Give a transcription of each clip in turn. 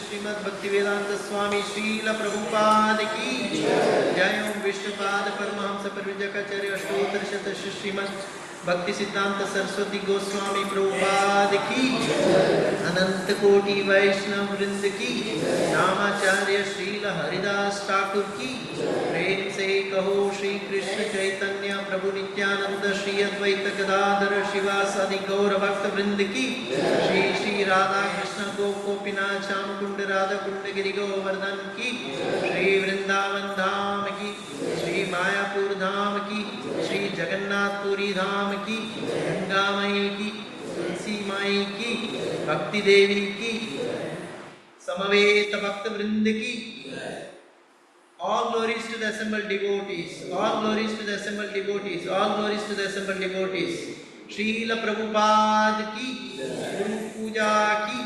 श्रीमद् भक्तिवेदांत स्वामी श्रील प्रभुपाद की जय। ओम विष्णुपाद परमहंस परिव्राजकाचार्य अष्टोत्तर शत श्रीमद् भक्ति सिद्धांत सरस्वती गोस्वामी प्रभुपाद की अनंत कोटि वैष्णव वृंद की नामाचार्य श्रील हरिदास ठाकुर की प्रेम से कहो श्री कृष्ण चैतन्य प्रभु नित्यानंद श्री अद्वैत गदाधर शिवासादि गौर भक्त वृंद की श्री श्री राधा कृष्ण गोपिनाथ श्याम कुंड राधा कुंड गिरि गोवर्धन की श्री वृंदावन धाम की श्री मायापुर धाम की श्री जगन्नाथपुरी धाम की गंगा माई की तुलसी माई की भक्ति देवी की समवेत भक्त वृंद की all glories to the assembled devotees, all glories to the assembled devotees, all glories to the assembled devotees. Srila Prabhupada ki Guru Puja ki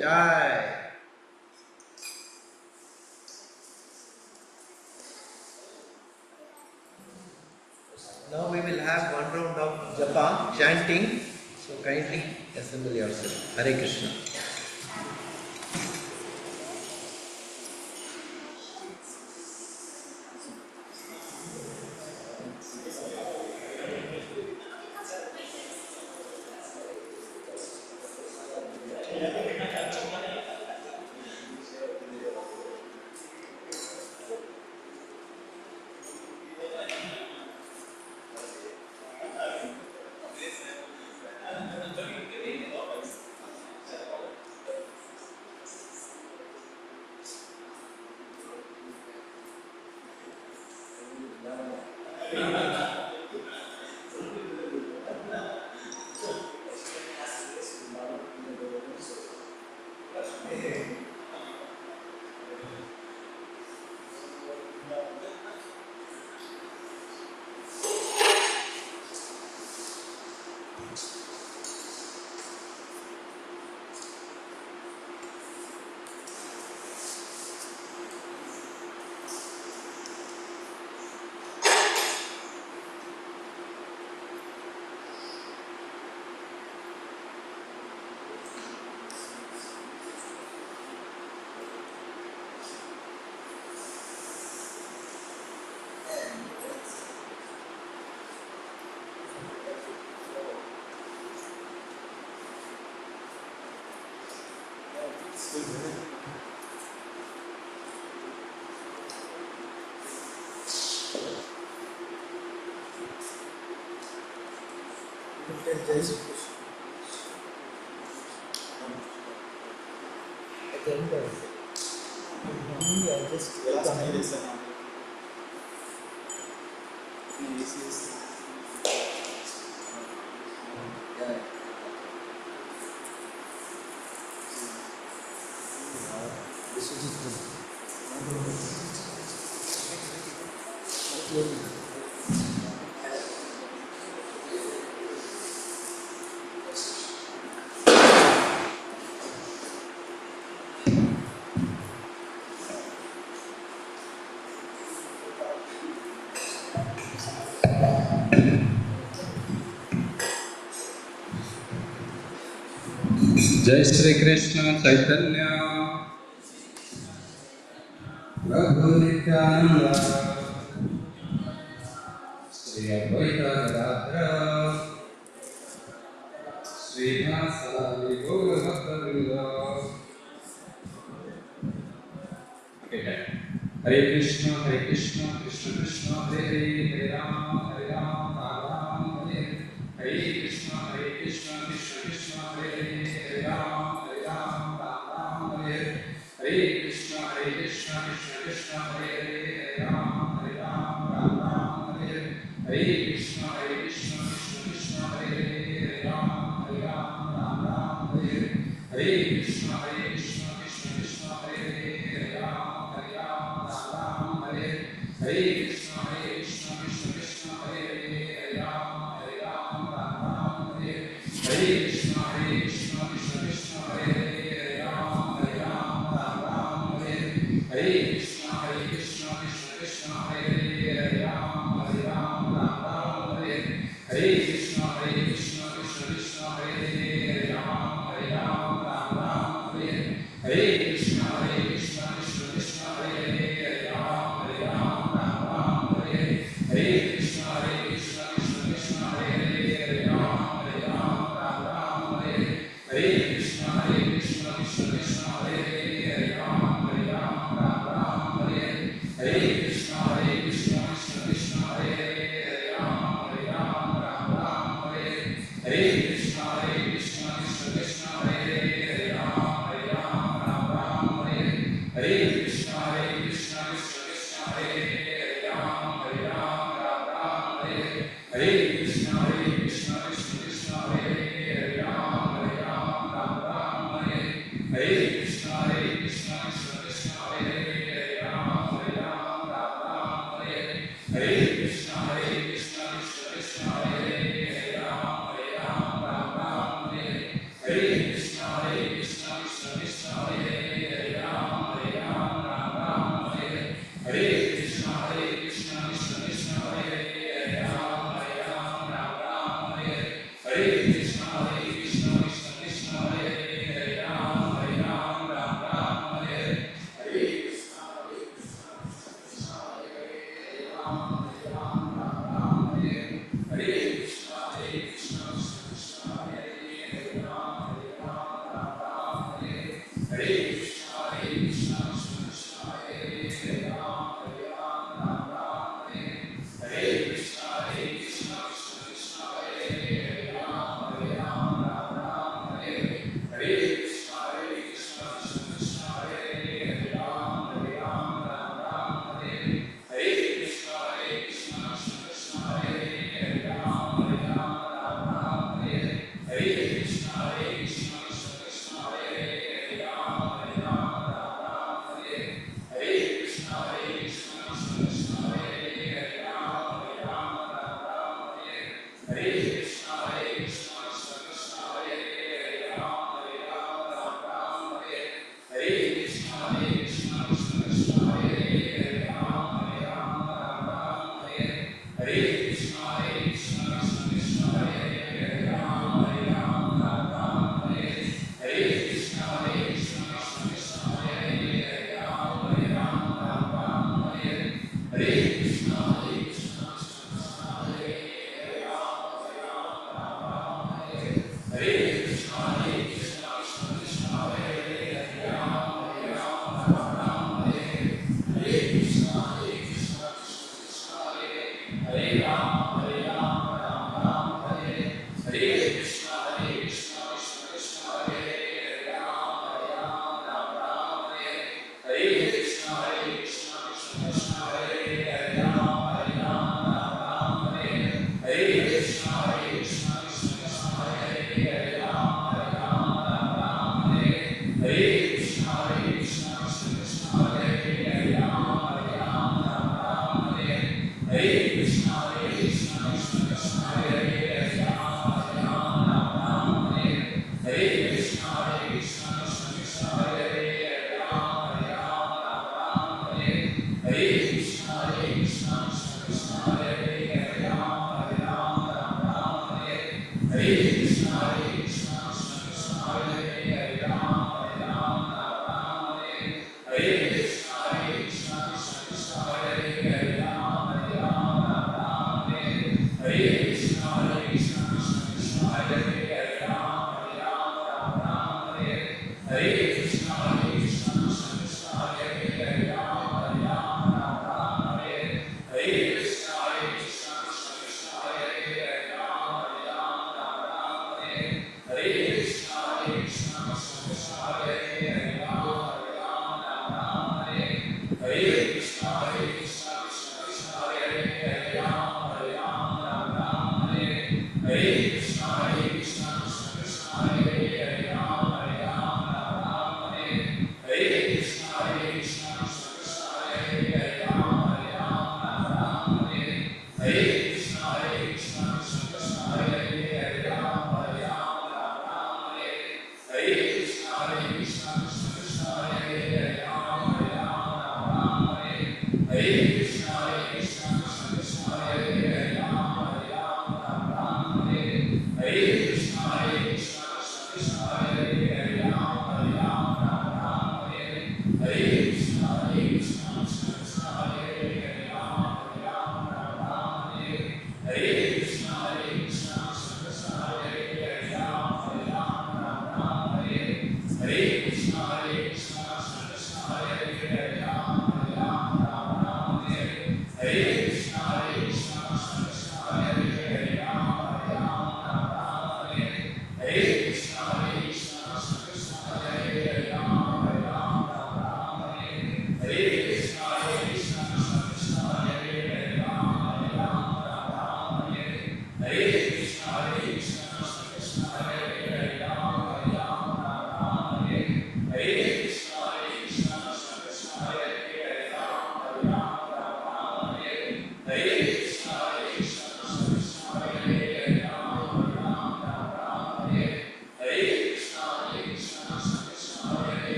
jai. Now we will have one round of japa, chanting. So kindly assemble yourself. Hare Krishna. जय श्री कृष्ण चैतन्य प्रभु नित्यानंद श्री अद्वैत गदाधर श्रीवासादि गौर भक्तवृंद। हरे कृष्ण कृष्ण कृष्ण हरे हरे, हरे राम राम राम हरे हरे। हरे कृष्ण कृष्ण कृष्ण हरे हरे, हरे राम राम राम हरे हरे। हरे कृष्ण कृष्ण कृष्ण हरे हरे, हरे राम राम हरे हरे। हरे कृष्ण कृष्ण कृष्ण हरे हरे, हरे राम राम हरे हरे। हरे कृष्ण कृष्ण कृष्ण हरे हरे, हरे राम राम हरे हरे। हरे कृष्ण कृष्ण कृष्ण हरे हरे, हरे राम राम हरे हरे। हरे कृष्ण कृष्ण कृष्ण हरे हरे, हरे राम राम हरे हरे। हरे कृष्ण कृष्ण कृष्ण हरे हरे, हरे राम राम हरे हरे। हरे कृष्ण कृष्ण कृष्ण हरे हरे, हरे राम राम हरे हरे। हरे Krishna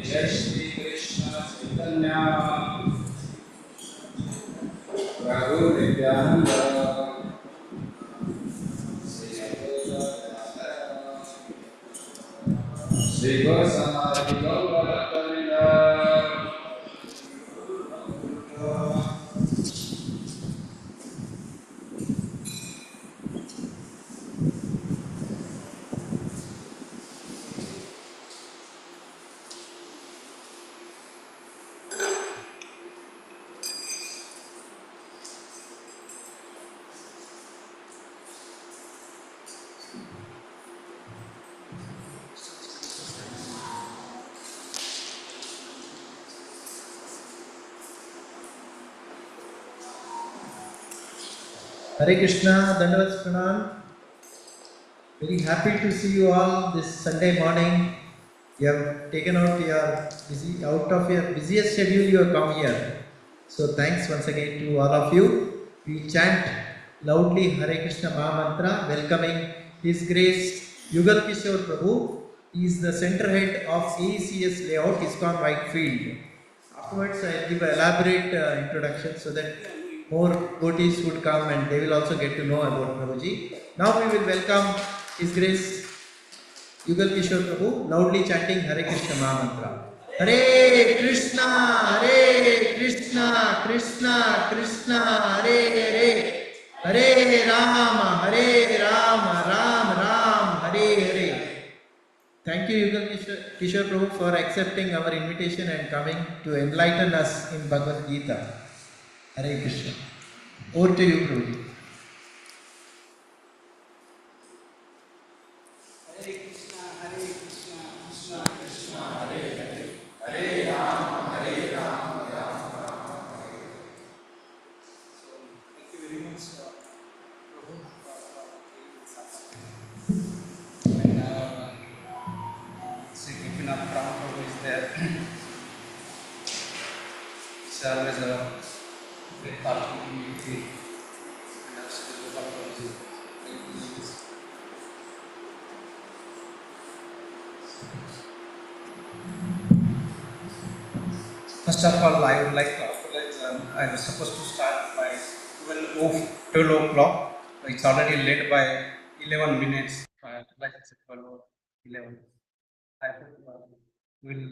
Jai Shri Krishna Chaitanya Prabhu Nityananda Shri Goswami Gauravarthanina. Hare Krishna, Dandavat Pranam. Very happy to see you all this Sunday morning. You have taken out out of your busiest schedule, you have come here. So thanks once again to all of you. We chant loudly Hare Krishna Maha Mantra, welcoming His Grace Yugal Kishor Prabhu. He is the center head of AECS layout, ISKCON Whitefield. Afterwards, I will give an elaborate introduction so that more devotees would come and they will also get to know about Prabhuji. Now we will welcome His Grace Yugal Kishor Prabhu, loudly chanting Hare Krishna Maha Mantra. Hare Krishna, Krishna Krishna, Hare Hare, Hare Rama, Ram Ram, Hare Hare. Thank you, Yugal Kishor Prabhu, for accepting our invitation and coming to enlighten us in Bhagavad Gita. Hare Krishna. Over to you, Prabhu. Hare Krishna, Krishna Krishna, Hare Hare, Hare Rama, Rama Rama, Hare Hare. So, thank you very much, Prabhu, for giving this opportunity. And Sri Gopinath Prabhu is there. It's always a great opportunity. And Sri Gopinath Prabhu is first of all, I would like to apologize. I was supposed to start by 12 o'clock. It's already late by 11 minutes. I apologize at 12 or 11. I will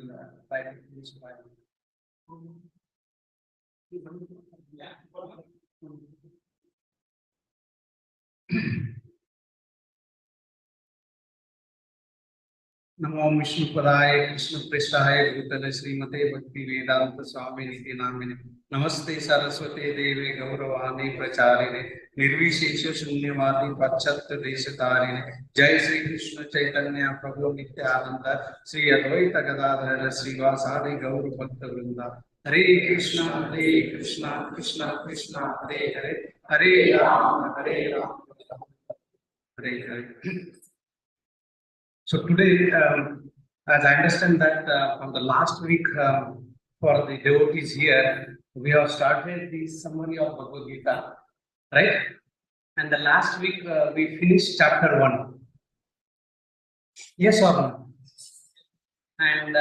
try to finish by. नमो विष्णुपदाय कृष्ण पृष्ठाय भूतले श्रीमते भक्ति वेदांत स्वामी निति नामिने नमस्ते सरस्वती देवी गौरवाणी प्रचारिणे निर्विशेष शून्यवादी पाश्चात्य देशतारिणे जय श्री कृष्ण चैतन्य प्रभु नित्यानंद श्री अद्वैत गदाधर श्रीवासादि गौर भक्त वृंदा हरे Krishna Krishna Krishna Hare Hare Hare Ram Hare Hare. So today, as I understand that from the last week for the devotees here, we have started the summary of Bhagavad Gita, right? And the last week we finished chapter 1. Yes or no? And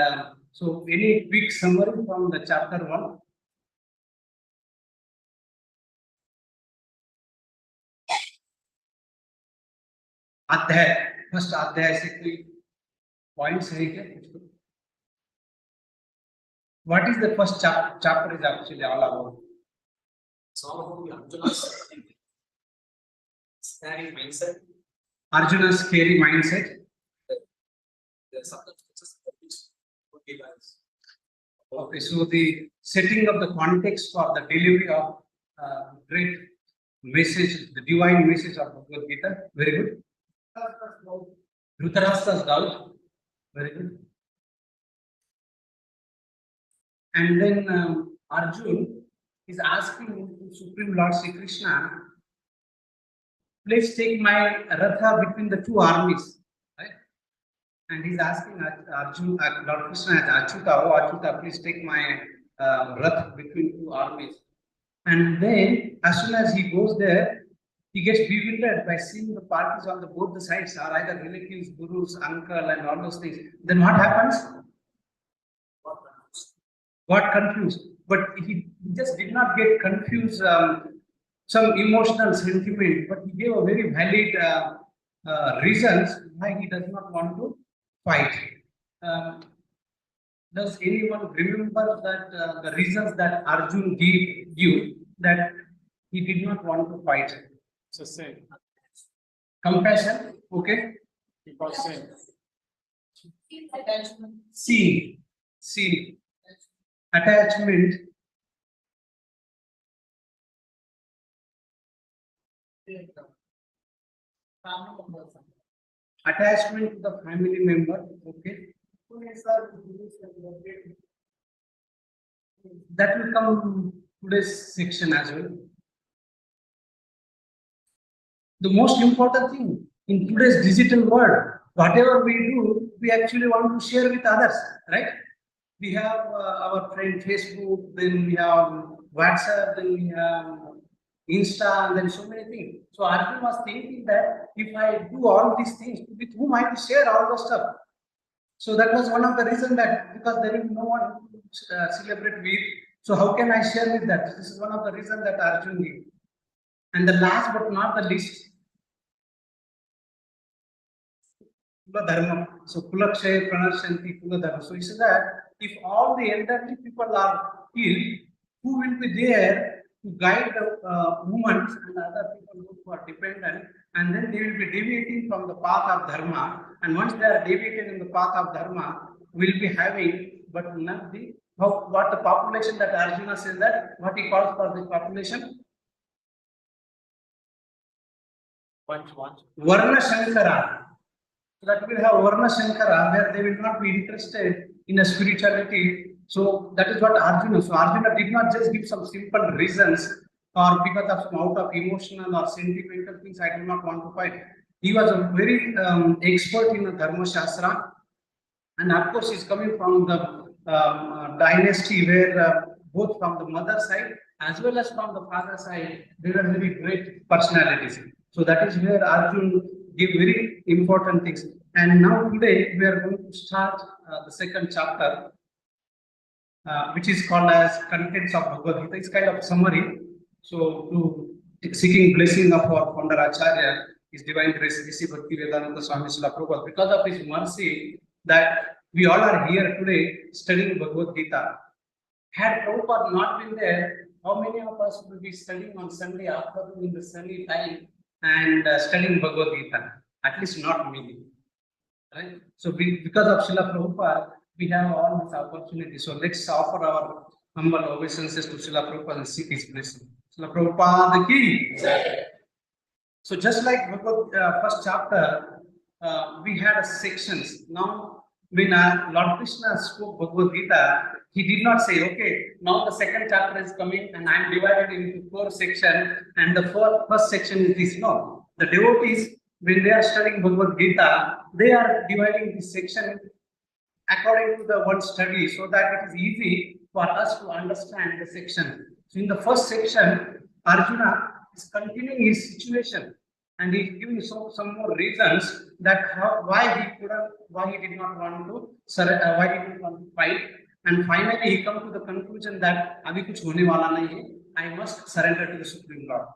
so any quick summary from the chapter 1? अध्याय first अध्याय से कोई points है क्या? What is the first chapter is actually all about? It's all about Arjuna's scary mindset. Arjuna's scary mindset. There are circumstances which would be wise. Okay, so the setting of the context for the delivery of great message, the divine message of Bhagavad Gita. Very good. Dhritarashtra's doubt. Very good. And then Arjun is asking Supreme Lord Sri Krishna, please take my Ratha between the two armies. Right? And he's asking Arjun, Lord Krishna as Achyuta, oh Achyuta, please take my Rath between two armies. And then, as soon as he goes there, he gets bewildered by seeing the parties on both the sides are either relatives, gurus, uncle, and all those things. Then what happens? got confused, but he just did not get confused some emotional sentiment, but he gave a very valid reasons why he does not want to fight. Um, does anyone remember that the reasons that Arjun gave you that he did not want to fight? It's a sin. Compassion, okay. Because sin. See, attachment, attachment to the family member, okay. That will come today's section as well. The most important thing in today's digital world, whatever we do, we actually want to share with others, right? We have our friend Facebook, then we have WhatsApp, then we have Insta, and then so many things. So Arjun was thinking that if I do all these things, with whom I will share all the stuff. So that was one of the reasons that because there is no one to celebrate with. So how can I share with that? This is one of the reasons that Arjun gave. And the last but not the least, Kula Dharma. So Kula Kshaya Pranashanti Kula Dharma. So he said that if all the elderly people are killed, who will be there to guide the women and other people who are dependent, and then they will be deviating from the path of Dharma. And once they are deviated in the path of Dharma, will be having but not the what the population that Arjuna says that what he calls for the population. Varna Shankara. So that will have Varna Shankara, where they will not be interested in a spirituality. So that is what Arjuna. So Arjuna did not just give some simple reasons or because of some out of emotional or sentimental things, I do not want to fight. He was a very expert in the Dharma Shastra, and of course he's coming from the dynasty where both from the mother side as well as from the father side, they were very great personalities. So that is where Arjun give very important things. And now today we are going to start the second chapter, which is called as Contents of Bhagavad Gita. It's kind of summary. So to seeking blessing of our founder Acharya, His Divine Grace, Visi Bhakti Vedanta Swami Srila Prabhupada, because of His mercy that we all are here today studying Bhagavad Gita. Had Prabhupada not been there, how many of us would be studying on Sunday afternoon in the sunny time and studying Bhagavad Gita? At least not many. Right? So because of Srila Prabhupada, we have all this opportunity. So let's offer our humble obeisances to Srila Prabhupada and seek his blessing. Srila Prabhupada ki. So just like Bhagavad first chapter, we had sections. Now when Lord Krishna spoke Bhagavad Gita, he did not say, okay, now the second chapter is coming and I am divided into 4 sections and the first section is this. No, the devotees, when they are studying Bhagavad Gita, they are dividing this section according to the one study so that it is easy for us to understand the section. So in the first section, Arjuna is continuing his situation and he is giving some more reasons that why he did not want to surrender, why he did not want to fight. And finally he comes to the conclusion that abhi kuch hone wala nahi hai, I must surrender to the Supreme Lord.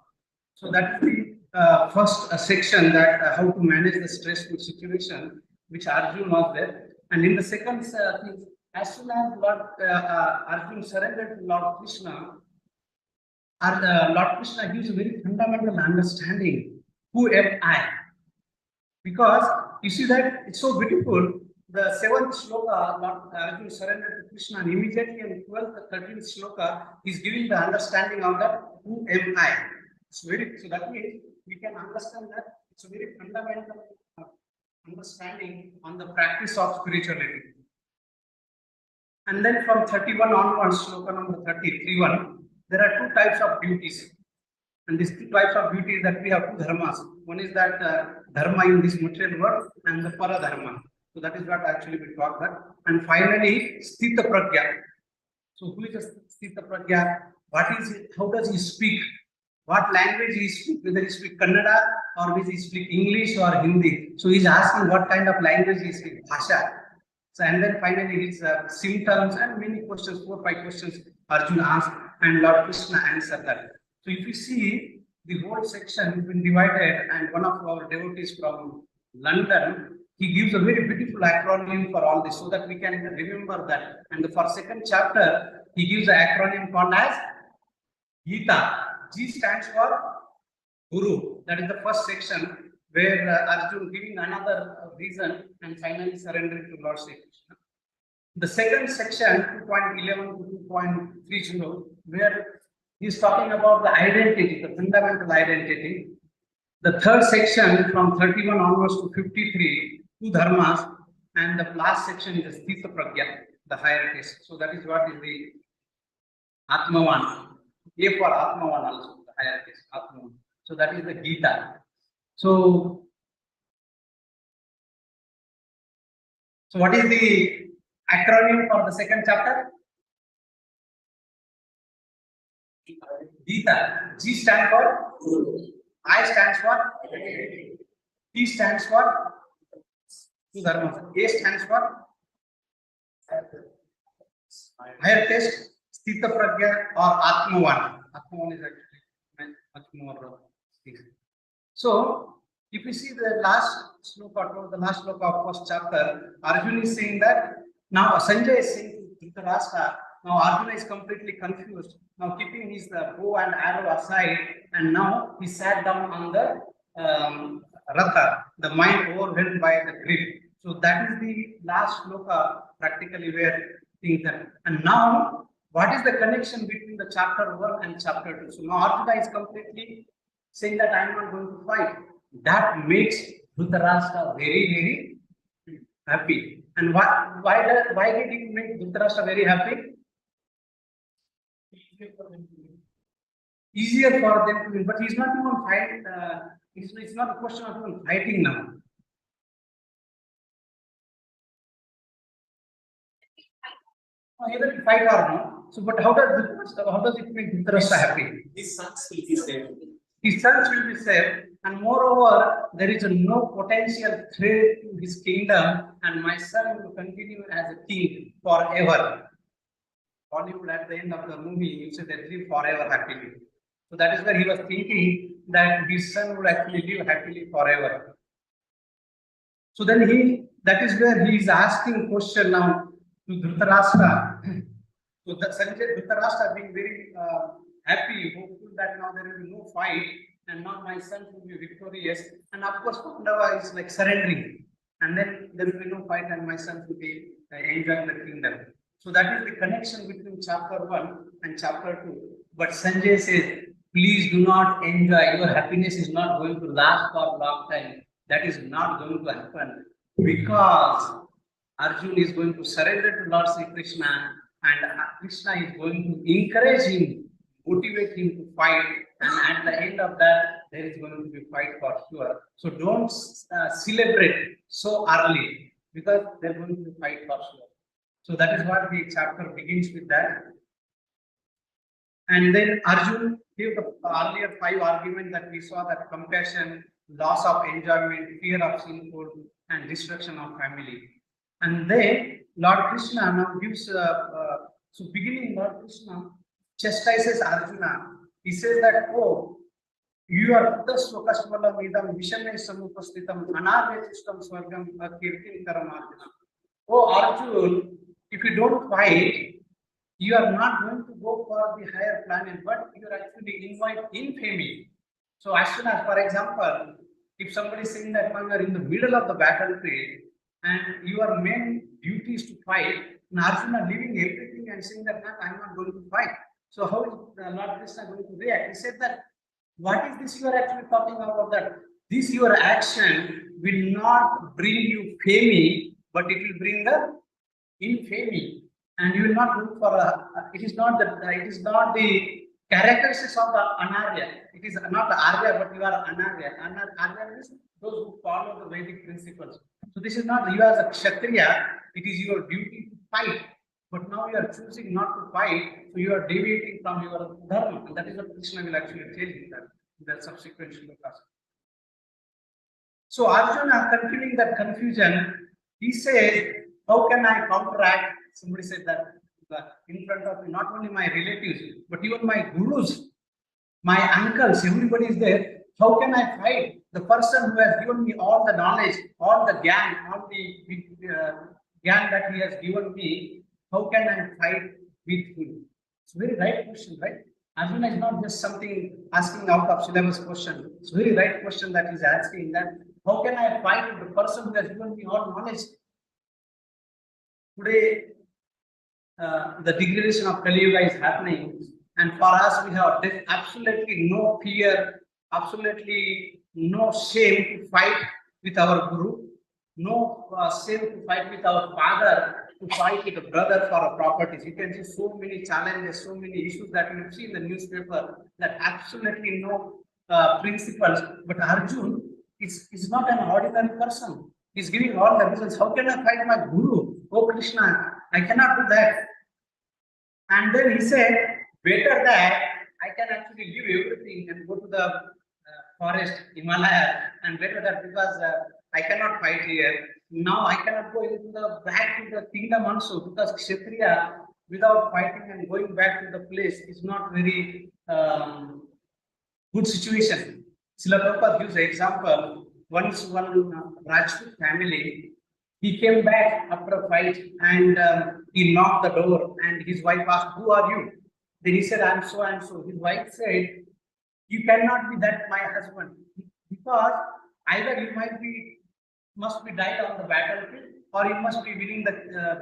So that is the first section that how to manage the stressful situation which Arjuna was there. And in the second thing, as soon as Lord Arjuna surrendered to Lord Krishna, Lord Krishna gives a very fundamental understanding. Who am I? Because you see that it's so beautiful. The 7th shloka, Lord Arjuna surrendered to Krishna, and immediately in 12th, 13th shloka, he's giving the understanding of that. Who am I? So that means we can understand that it's a very fundamental understanding on the practice of spirituality. And then from 31 onwards, shloka number 31, there are 2 types of duties. And these 2 types of duties that we have 2 dharmas. One is that dharma in this material world and the para dharma. So that is what actually we talk about. And finally, sthita pragya. So who is a sthita pragya? What is it? How does he speak? What language he speaks? Whether he speaks Kannada or whether he speaks English or Hindi. So he is asking what kind of language he speaks. Bhasha. So, and then finally his symptoms and many questions, 4-5 questions Arjuna asked, and Lord Krishna answered that. So if you see the whole section has been divided, and one of our devotees from London, he gives a very beautiful acronym for all this so that we can remember that. And for second chapter, he gives an acronym called as Gita. G stands for Guru. That is the first section where Arjuna giving another reason and finally surrendering to Lord Sri Krishna. The second section, 2.11 to 2.30, where he is talking about the identity, the fundamental identity. The third section from 31 onwards to 53, two dharmas, and the last section is the Sthita Pragya, the hierarchies. So that is what is the Atmavan. A for Atmavan also, the hierarchies, Atmavan. So that is the Gita. So what is the acronym for the second chapter? Gita. G stands for I stands for T stands for two dharmas. A stands for higher test, Sthita Pragya or Atmavan. Atmavan is actually much more. So if you see the last sloka, the last sloka of first chapter, Arjuna is saying that now Sanjay is saying to Dhritarashtra, now Arjuna is completely confused. Now keeping his bow and arrow aside, and now he sat down on the Ratha, the mind overwhelmed by the grief. So that is the last sloka practically where things are. And now what is the connection between the chapter 1 and chapter 2? So now Arjuna is completely saying that I am not going to fight. That makes Dhritarashtra very, very happy. And why did he make Dhritarashtra very happy? Easier for them to win, but he's not even fighting. It's not a question of even fighting now. Either to fight or no. So, but how does it make Dhritarashtra happy? His sons will be saved. His sons will be saved, and moreover, there is no potential threat to his kingdom, and my son will continue as a king forever. Hollywood at the end of the movie, you say they live forever happily. So that is where he was thinking that his son would actually live happily forever. So then that is where he is asking question now to Dhritarashtra. So Dhritarashtra being very happy, hopeful that now there will be no fight, and now my son will be victorious. And of course, Pandava is like surrendering, and then there will be no fight, and my son will be enjoying the kingdom. So that is the connection between chapter 1 and chapter 2. But Sanjay says, please do not enjoy. Your happiness is not going to last for a long time. That is not going to happen because Arjuna is going to surrender to Lord Sri Krishna, and Krishna is going to encourage him, motivate him to fight, and at the end of that, there is going to be fight for sure. So don't celebrate so early because there is going to be fight for sure. So that is what the chapter begins with that. And then Arjuna gave the earlier 5 arguments that we saw, that compassion, loss of enjoyment, fear of sinful, and destruction of family. And then Lord Krishna now gives, so beginning Lord Krishna chastises Arjuna. He says that, oh, you are Swakasmalam idam vishame samupastitam anarvetistam swargam kirtin karam Arjuna. Oh Arjuna, if you don't fight, you are not going to go for the higher planet, but you are actually invite infamy. So as soon as, for example, if somebody is saying that you are in the middle of the battlefield and your main duty is to fight, and Arjuna leaving everything and saying that I am not going to fight. So how is Lord Krishna going to react? He said that, what is this you are actually talking about? That this your action will not bring you fame, but it will bring the infamy, and you will not look for it is not the characteristics of the anarya. It is not the arya, but you are anarya. Arya means those who follow the Vedic principles. So this is not you as a kshatriya. It is your duty to fight, but now you are choosing not to fight, so you are deviating from your dharma, and that is what Krishna will actually tell you that in the subsequent shlokas. So Arjuna, continuing that confusion, he says How can I counteract? Somebody said that in front of not only my relatives, but even my gurus, my uncles, everybody is there. How can I fight the person who has given me all the knowledge, all the gang, all the gang that he has given me? How can I fight with him? It's a very right question, right? Arjuna is not just something asking out of syllabus question. It's a very right question that he's asking, that how can I fight with the person who has given me all knowledge? Today, the degradation of Kali Yuga is happening, and for us, we have absolutely no fear, absolutely no shame to fight with our guru, no shame to fight with our father, to fight with a brother for a properties. You can see so many challenges, so many issues that you see in the newspaper, that absolutely no principles. But Arjun is not an ordinary person. He's giving all the reasons. How can I fight my guru? Oh Krishna, I cannot do that. And then he said, better that I can actually leave everything and go to the forest, Himalaya, and better that because I cannot fight here. Now I cannot go into the back to the kingdom also, because Kshatriya without fighting and going back to the place is not very good situation. Srila Prabhupada gives an example. Once one Rajput family, he came back after a fight and he knocked the door, and his wife asked, "Who are you?" Then he said, "I'm so and so." His wife said, "You cannot be that my husband, because either you must be died on the battlefield, or you must be winning the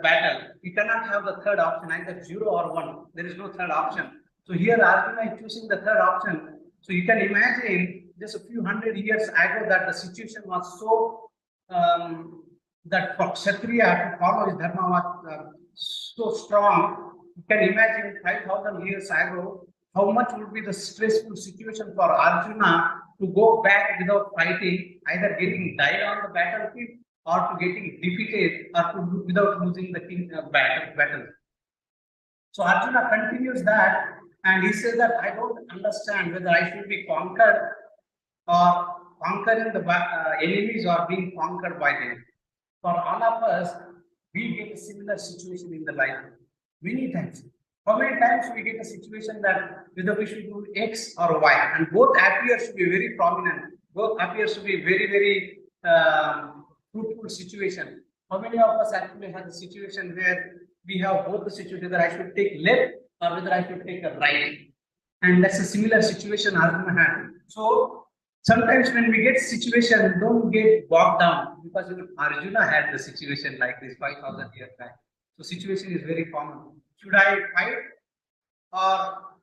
battle. You cannot have the third option, either 0 or 1. There is no third option." So here Arjuna is choosing the third option. So you can imagine just a few hundred years ago that the situation was so that for Kshatriya to follow his dharma was so strong. You can imagine 5,000 years ago how much would be the stressful situation for Arjuna to go back without fighting, either getting died on the battlefield or to getting defeated or to without losing the battle. So Arjuna continues that, and he says that I don't understand whether I should be conquered or conquering the enemies or being conquered by them. For all of us, we get a similar situation in the life many times. How many times we get a situation that whether we should do X or Y, and both appears to be very prominent, both appears to be very fruitful situation. How many of us actually have a situation where we have both the situation, whether I should take left or whether I should take a right? And that's a similar situation Arjuna had. So sometimes when we get situation, don't get bogged down, because even Arjuna had the situation like this 5,000 years back. So situation is very common. Should I fight or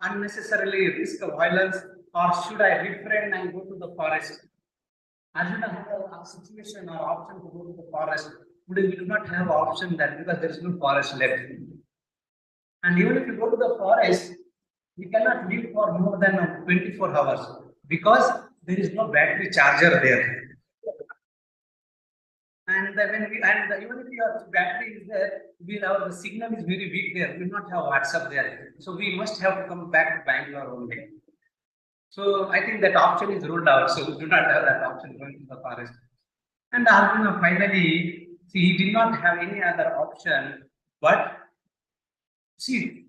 unnecessarily risk violence, or should I refrain and go to the forest? Arjuna had a situation or option to go to the forest. Today we do not have option that, because there is no forest left. And even if you go to the forest, we cannot live for more than 24 hours, because there is no battery charger there. And even if your battery is there, the signal is very weak there. We will not have WhatsApp there. So we must have to come back to Bangalore only. So I think that option is ruled out. So we do not have that option going to the forest. And Arjuna finally, see, he did not have any other option. But see,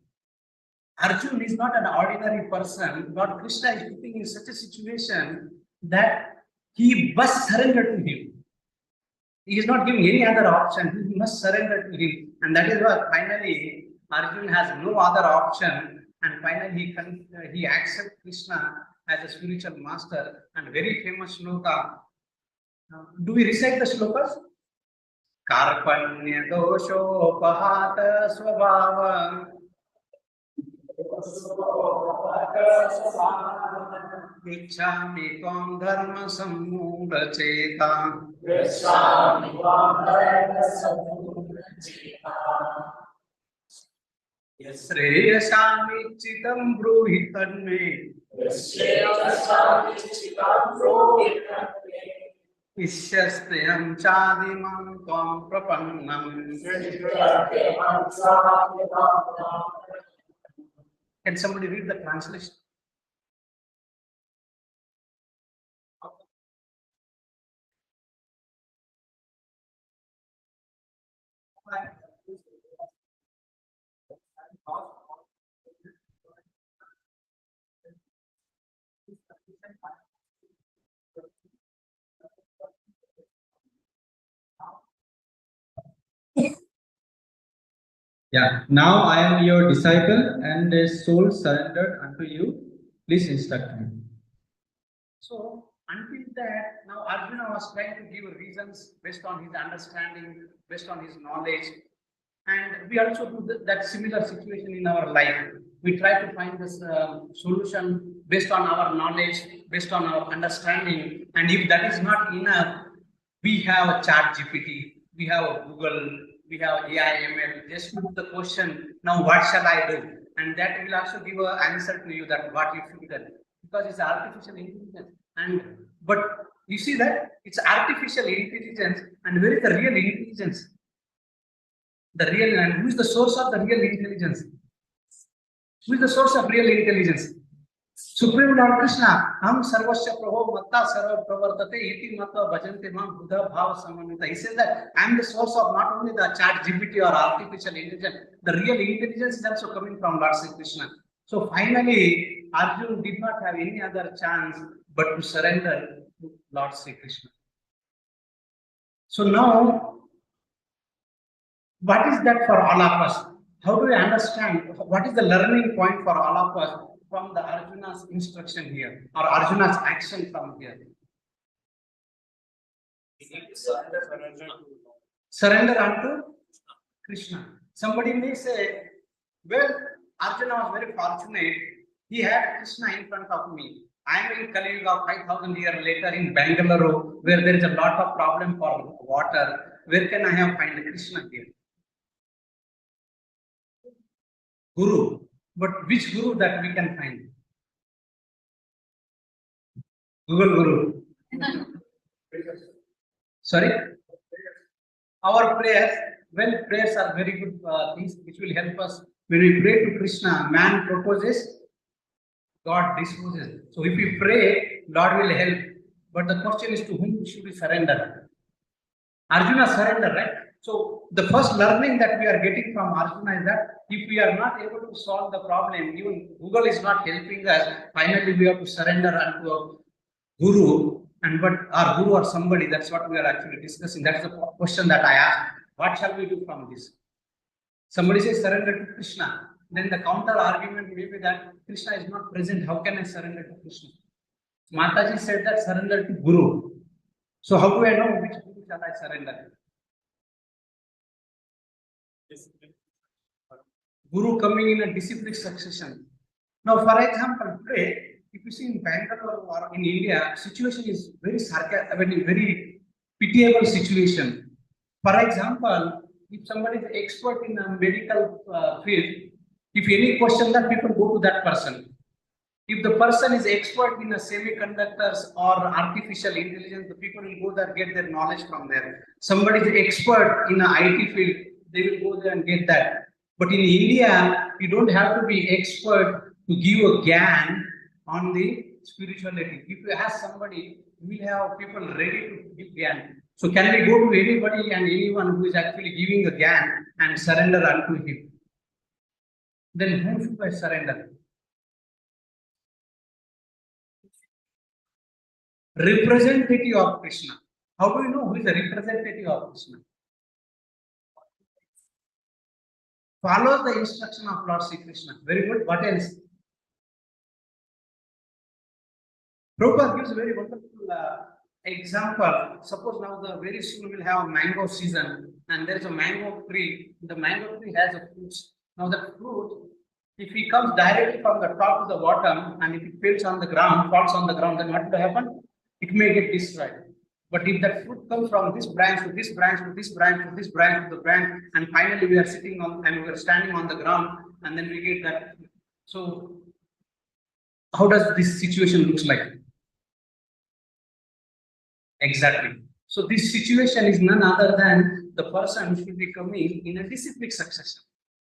Arjuna is not an ordinary person. Lord Krishna is putting in such a situation that he must surrender to him. He is not giving any other option. He must surrender to him. And that is why finally Arjuna has no other option. And finally he accepts Krishna as a spiritual master. And very famous shloka. Do we recite the shlokas? Karpanya dosho pahata swabhava Gicchami tvam dharma sammudha cheta Shreyasami chitam bruhi tanme Ishyastayam chadimam tvam prapannam. Can somebody read the translation? Yeah. Now I am your disciple and a soul surrendered unto you. Please instruct me. So until that, now Arjuna was trying to give reasons based on his understanding, based on his knowledge. And we also do that similar situation in our life. We try to find this solution based on our knowledge, based on our understanding. And if that is not enough, we have a chat GPT, we have a Google, we have AI ML. Just put the question, now what shall I do? And that will also give an answer to you that what you should do. Because it's artificial intelligence. And but you see that it's artificial intelligence, and where is the real intelligence? The real, and who is the source of the real intelligence? Who is the source of real intelligence? Supreme Lord Krishna. Ham sarvasya prabho matta sarva pravartate iti matta bhajante mam buddha bhava samanita. He says that I am the source of not only the chat GPT or artificial intelligence, the real intelligence is also coming from Lord Sri Krishna. So finally, Arjuna did not have any other chance but to surrender to Lord Sri Krishna. So now, what is that for all of us? How do we understand? What is the learning point for all of us from the Arjuna's instruction here, or Arjuna's action from here? We need to surrender. Surrender unto Krishna. Somebody may say, well, Arjuna was very fortunate. He had Krishna in front of me. I am in Kali Yuga 5,000 years later in Bangalore, where there is a lot of problem for water. Where can I have find Krishna here? Guru. But which Guru that we can find? Google Guru. Sorry? Our prayers, well, prayers are very good things which will help us. When we pray to Krishna, man proposes, God disposes. So if we pray, Lord will help. But the question is, to whom should we surrender? Arjuna surrender, right? So the first learning that we are getting from Arjuna is that if we are not able to solve the problem, even Google is not helping us, finally we have to surrender unto a Guru, and but our Guru or somebody. That's what we are actually discussing. That's the question that I asked. What shall we do from this? Somebody says surrender to Krishna. Then the counter argument will be that Krishna is not present. How can I surrender to Krishna? Mataji said that surrender to Guru. So how do I know which Guru shall I surrender? Guru coming in a disciplic succession. Now, for example, today, if you see in Bangalore or in India, situation is very sarcastic, I mean, very pitiable situation. For example, if somebody is expert in a medical field, if any question that people go to that person. If the person is expert in a semiconductors or artificial intelligence, the people will go there, get their knowledge from there. Somebody is expert in an IT field, they will go there and get that. But in India, you don't have to be expert to give a gyan on the spirituality. If you ask somebody, we have people ready to give gyan. So can we go to anybody and anyone who is actually giving a gyan and surrender unto him? Then whom should I surrender? Representative of Krishna. How do you know who is the representative of Krishna? Follows the instruction of Lord Sri Krishna. Very good. What else? Prabhupada gives a very wonderful example. Suppose now very soon we will have a mango season, and there is a mango tree. The mango tree has a fruit. Now the fruit, if it comes directly from the top to the bottom, and if it falls on the ground, then what will happen? It may get destroyed. But if that fruit comes from this branch to this branch to this branch to this branch to the branch, and finally we are sitting on and we are standing on the ground, and then we get that. So, how does this situation looks like? Exactly. So this situation is none other than the person who should be coming in a disciplic succession.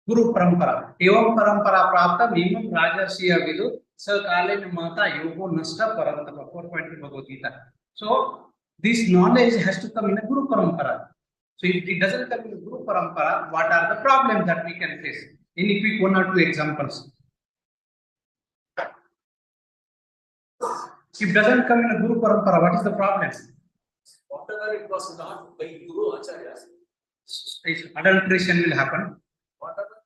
Guru Parampara. Evam Parampara Prapta Mimam Rajarsiya Vidu Sakale Mata Yogo Nasta Parantapa 4.2 Bhagavad Gita. So this knowledge has to come in a Guru Parampara. So if it doesn't come in a Guru Parampara, what are the problems that we can face? Any quick one or two examples. If it doesn't come in a Guru Parampara, what is the problem? Whatever it was not by Guru Acharyas, Adulteration will happen. whatever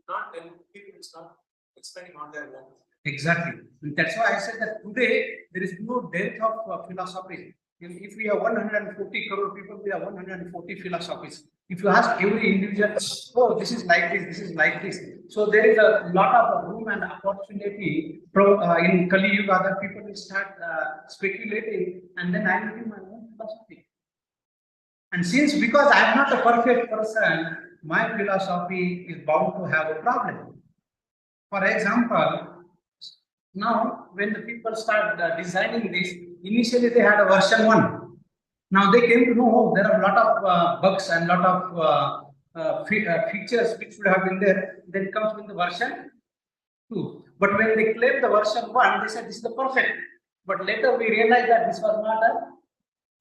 not when people will start expanding on their own. Exactly. And that's why I said that today there is no dearth of philosophy. If we have 140 crore people, we have 140 philosophies. If you ask every individual, oh, this is like this, this is like this. So there is a lot of room and opportunity in Kali Yuga. Other people will start speculating, and then I will give my own philosophy. And since because I am not a perfect person, my philosophy is bound to have a problem. For example, now when the people start designing this, initially they had a version 1. Now they came to know, oh, there are a lot of bugs and lot of features which would have been there. Then it comes with the version 2. But when they claimed the version 1, they said this is the perfect. But later we realized that this was not a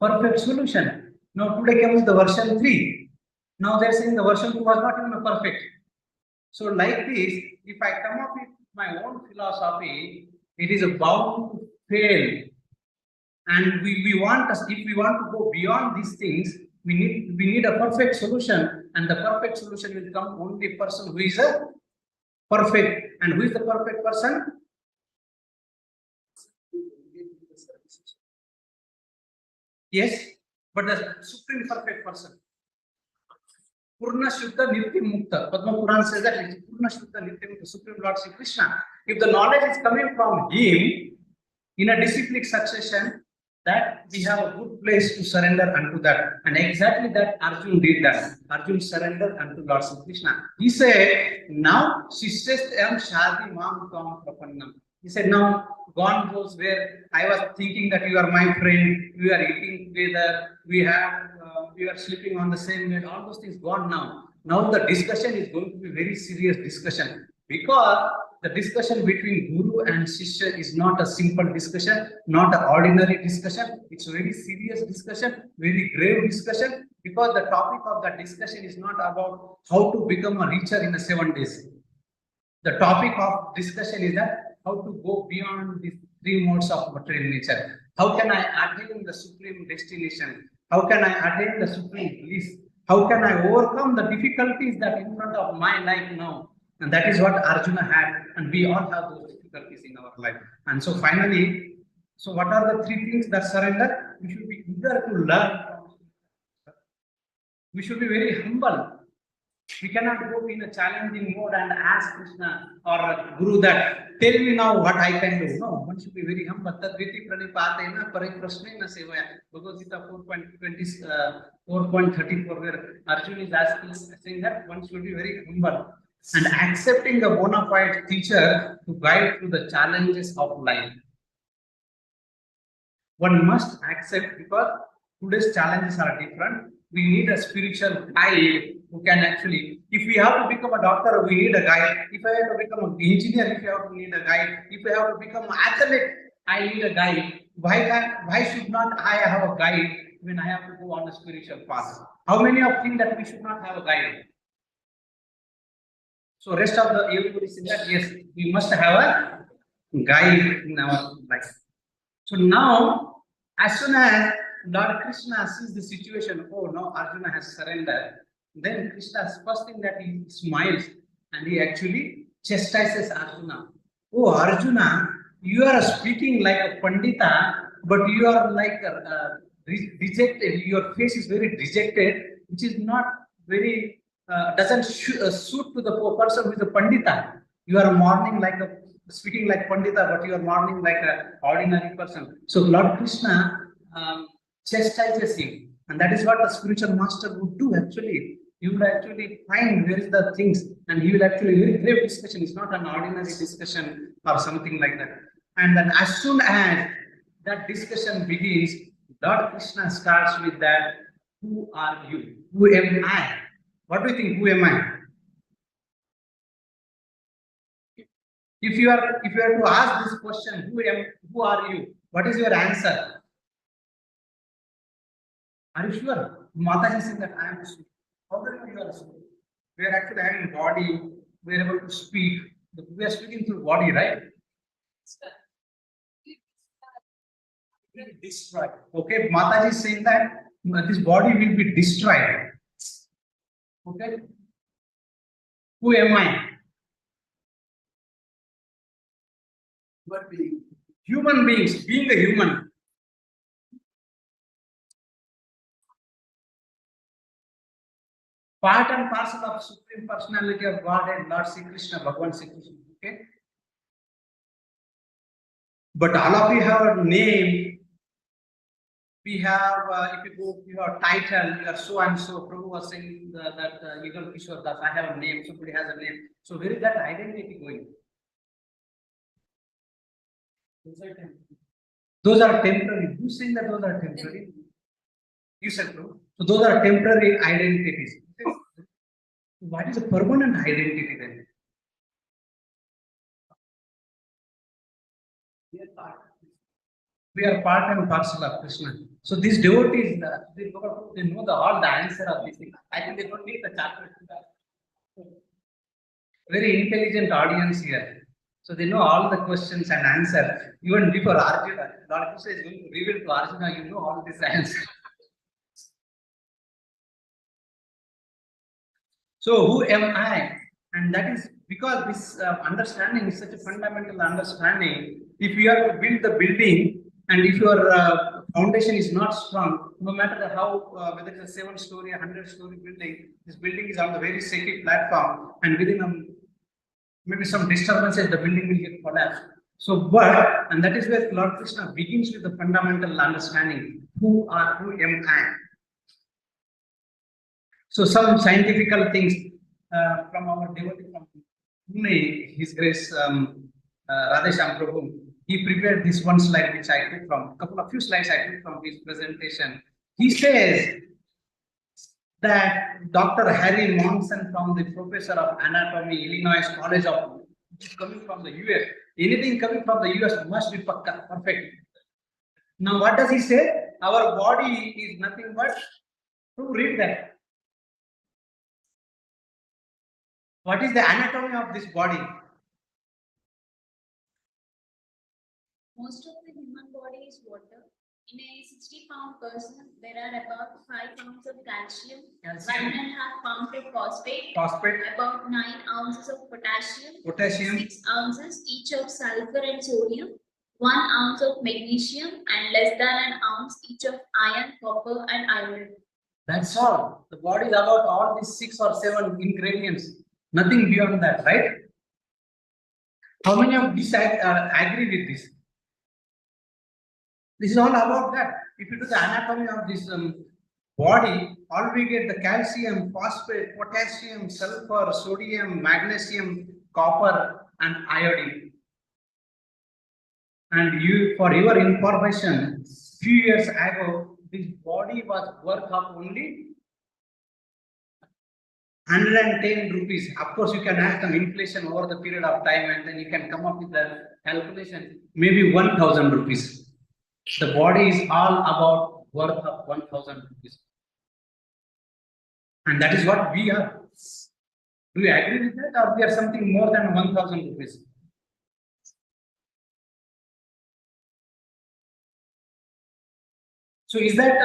perfect solution. Now today comes the version 3. Now they're saying the version 2 was not even a perfect. So like this, if I come up with my own philosophy, it is bound to fail. And we want us, if we want to go beyond these things, we need a perfect solution, and the perfect solution will come only a person who is a perfect. And who is the perfect person? Yes, but the supreme perfect person. Purna Shuddha Nitya Mukta. Padma Puran says that it's Purna Shuddha Nitya Mukta, Supreme Lord Sri Krishna. If the knowledge is coming from him in a disciplic succession, that we have a good place to surrender unto that. And exactly that Arjun did that. Arjun surrendered unto Lord Sri Krishna. He said, now Shishtesthayam Shadi Mam Tvam Prapannam. He said, now gone goes where I was thinking that you are my friend, we are eating together, we are sleeping on the same bed, all those things gone now. Now the discussion is going to be very serious discussion, because the discussion between Guru and Shishya is not a simple discussion, not an ordinary discussion. It's a very serious discussion, very grave discussion, because the topic of that discussion is not about how to become a richer in 7 days. The topic of discussion is that how to go beyond these 3 modes of material nature. How can I attain the supreme destination? How can I attain the supreme bliss? How can I overcome the difficulties that in front of my life now? And that is what Arjuna had, and we all have those difficulties in our life. And so finally, so what are the 3 things that surrender? We should be eager to learn. We should be very humble. We cannot go in a challenging mode and ask Krishna or Guru that, tell me now what I can do. No, one should be very humble. Tadviti pranipatena pariprasnena sevaya. Bhagavad Gita 4.34, where Arjuna is asking, saying that one should be very humble and accepting a bona fide teacher to guide through the challenges of life. One must accept, because today's challenges are different. We need a spiritual guide who can actually, if we have to become a doctor, we need a guide. If I have to become an engineer, if I have to need a guide. If I have to become an athlete, I need a guide. Why should not I have a guide when I have to go on a spiritual path? How many of think that we should not have a guide? So rest of the everybody says that yes, we must have a guide in our life. So now, as soon as Lord Krishna sees the situation, oh no, Arjuna has surrendered, then Krishna's first thing that he smiles and he actually chastises Arjuna. Oh Arjuna, you are speaking like a Pandita, but you are like dejected. Your face is very dejected, which is not very doesn't suit to the person who is a Pandita. You are mourning like a speaking like Pandita, but you are mourning like an ordinary person. So Lord Krishna chastises him, and that is what the spiritual master would do actually. He would actually find where is the things, and he will actually very grave discussion. It's not an ordinary discussion or something like that. And then as soon as that discussion begins, Lord Krishna starts with that, who are you? Who am I? What do you think? Who am I? If you are to ask this question, who are you? What is your answer? Are you sure? Mataji said that I am a student. How do you know you are a student? We are actually having body, we are able to speak. We are speaking through body, right? Destroyed. Okay, Mataji is saying that this body will be destroyed. Okay. Who am I? Human being. Human beings, being a human. Part and parcel of Supreme Personality of Godhead, Lord Sri Krishna, Bhagavan Sri Krishna. Okay? But all of you have a name. We have, if you go, you have title, you are so and so. Prabhu was saying that Yugal Kishor, that I have a name, somebody has a name. So where is that identity going? Those are temporary. Who's saying that those are temporary? You said, Prabhu. So those are temporary identities. What is a permanent identity then? We are part and parcel of Krishna. So these devotees, they know all the answer of these things. I think they don't need the chapter. Very intelligent audience here. So they know all the questions and answer. Even before Arjuna, Lord Krishna is going to reveal to Arjuna, you know all these answers. So who am I? And that is because this understanding is such a fundamental understanding. If you have to build the building, and if your foundation is not strong, no matter how, whether it's a 7-story, 100-story building, this building is on the very shaky platform, and within maybe some disturbances, the building will get collapsed. So, and that is where Lord Krishna begins with the fundamental understanding: who am I? So, some scientific things from our devotee from Pune, His Grace Radhesham Prabhu. He prepared this one slide which I took from few slides I took from his presentation. He says that Dr. Harry Monson, from the professor of anatomy, Illinois College of, which is coming from the US. Anything coming from the US must be perfect. Now, what does he say? Our body is nothing but, to read that. What is the anatomy of this body? Most of the human body is water. In a 60-pound person, there are about 5 pounds of calcium, 1.5 pounds of phosphate, about 9 ounces of potassium, 6 ounces each of sulfur and sodium, 1 ounce of magnesium, and less than an ounce each of iron, copper, and iron. That's all. The body is about all these 6 or 7 ingredients. Nothing beyond that, right? How many of you agree with this? This is all about that. If you do the anatomy of this body, all we get the calcium, phosphate, potassium, sulfur, sodium, magnesium, copper, and iodine. And for your information, few years ago, this body was worth of only 110 rupees. Of course, you can add some inflation over the period of time, and then you can come up with the calculation, maybe 1,000 rupees. The body is all about worth of 1,000 rupees. And that is what we are. Do you agree with that, or we are something more than 1,000 rupees? So is that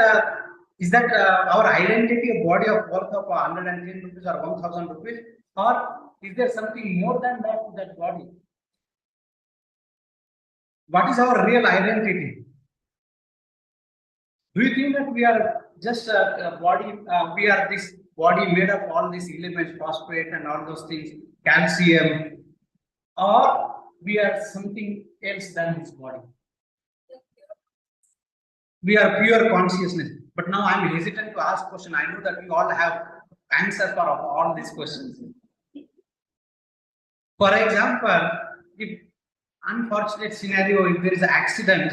our identity, a body of worth of 110 rupees or 1,000 rupees, or is there something more than that to that body? What is our real identity? Do you think that we are just a body? We are this body made of all these elements, phosphate and all those things, calcium, or we are something else than this body? We are pure consciousness. But now I am hesitant to ask question. I know that we all have answer for all these questions. For example, if unfortunate scenario, if there is an accident,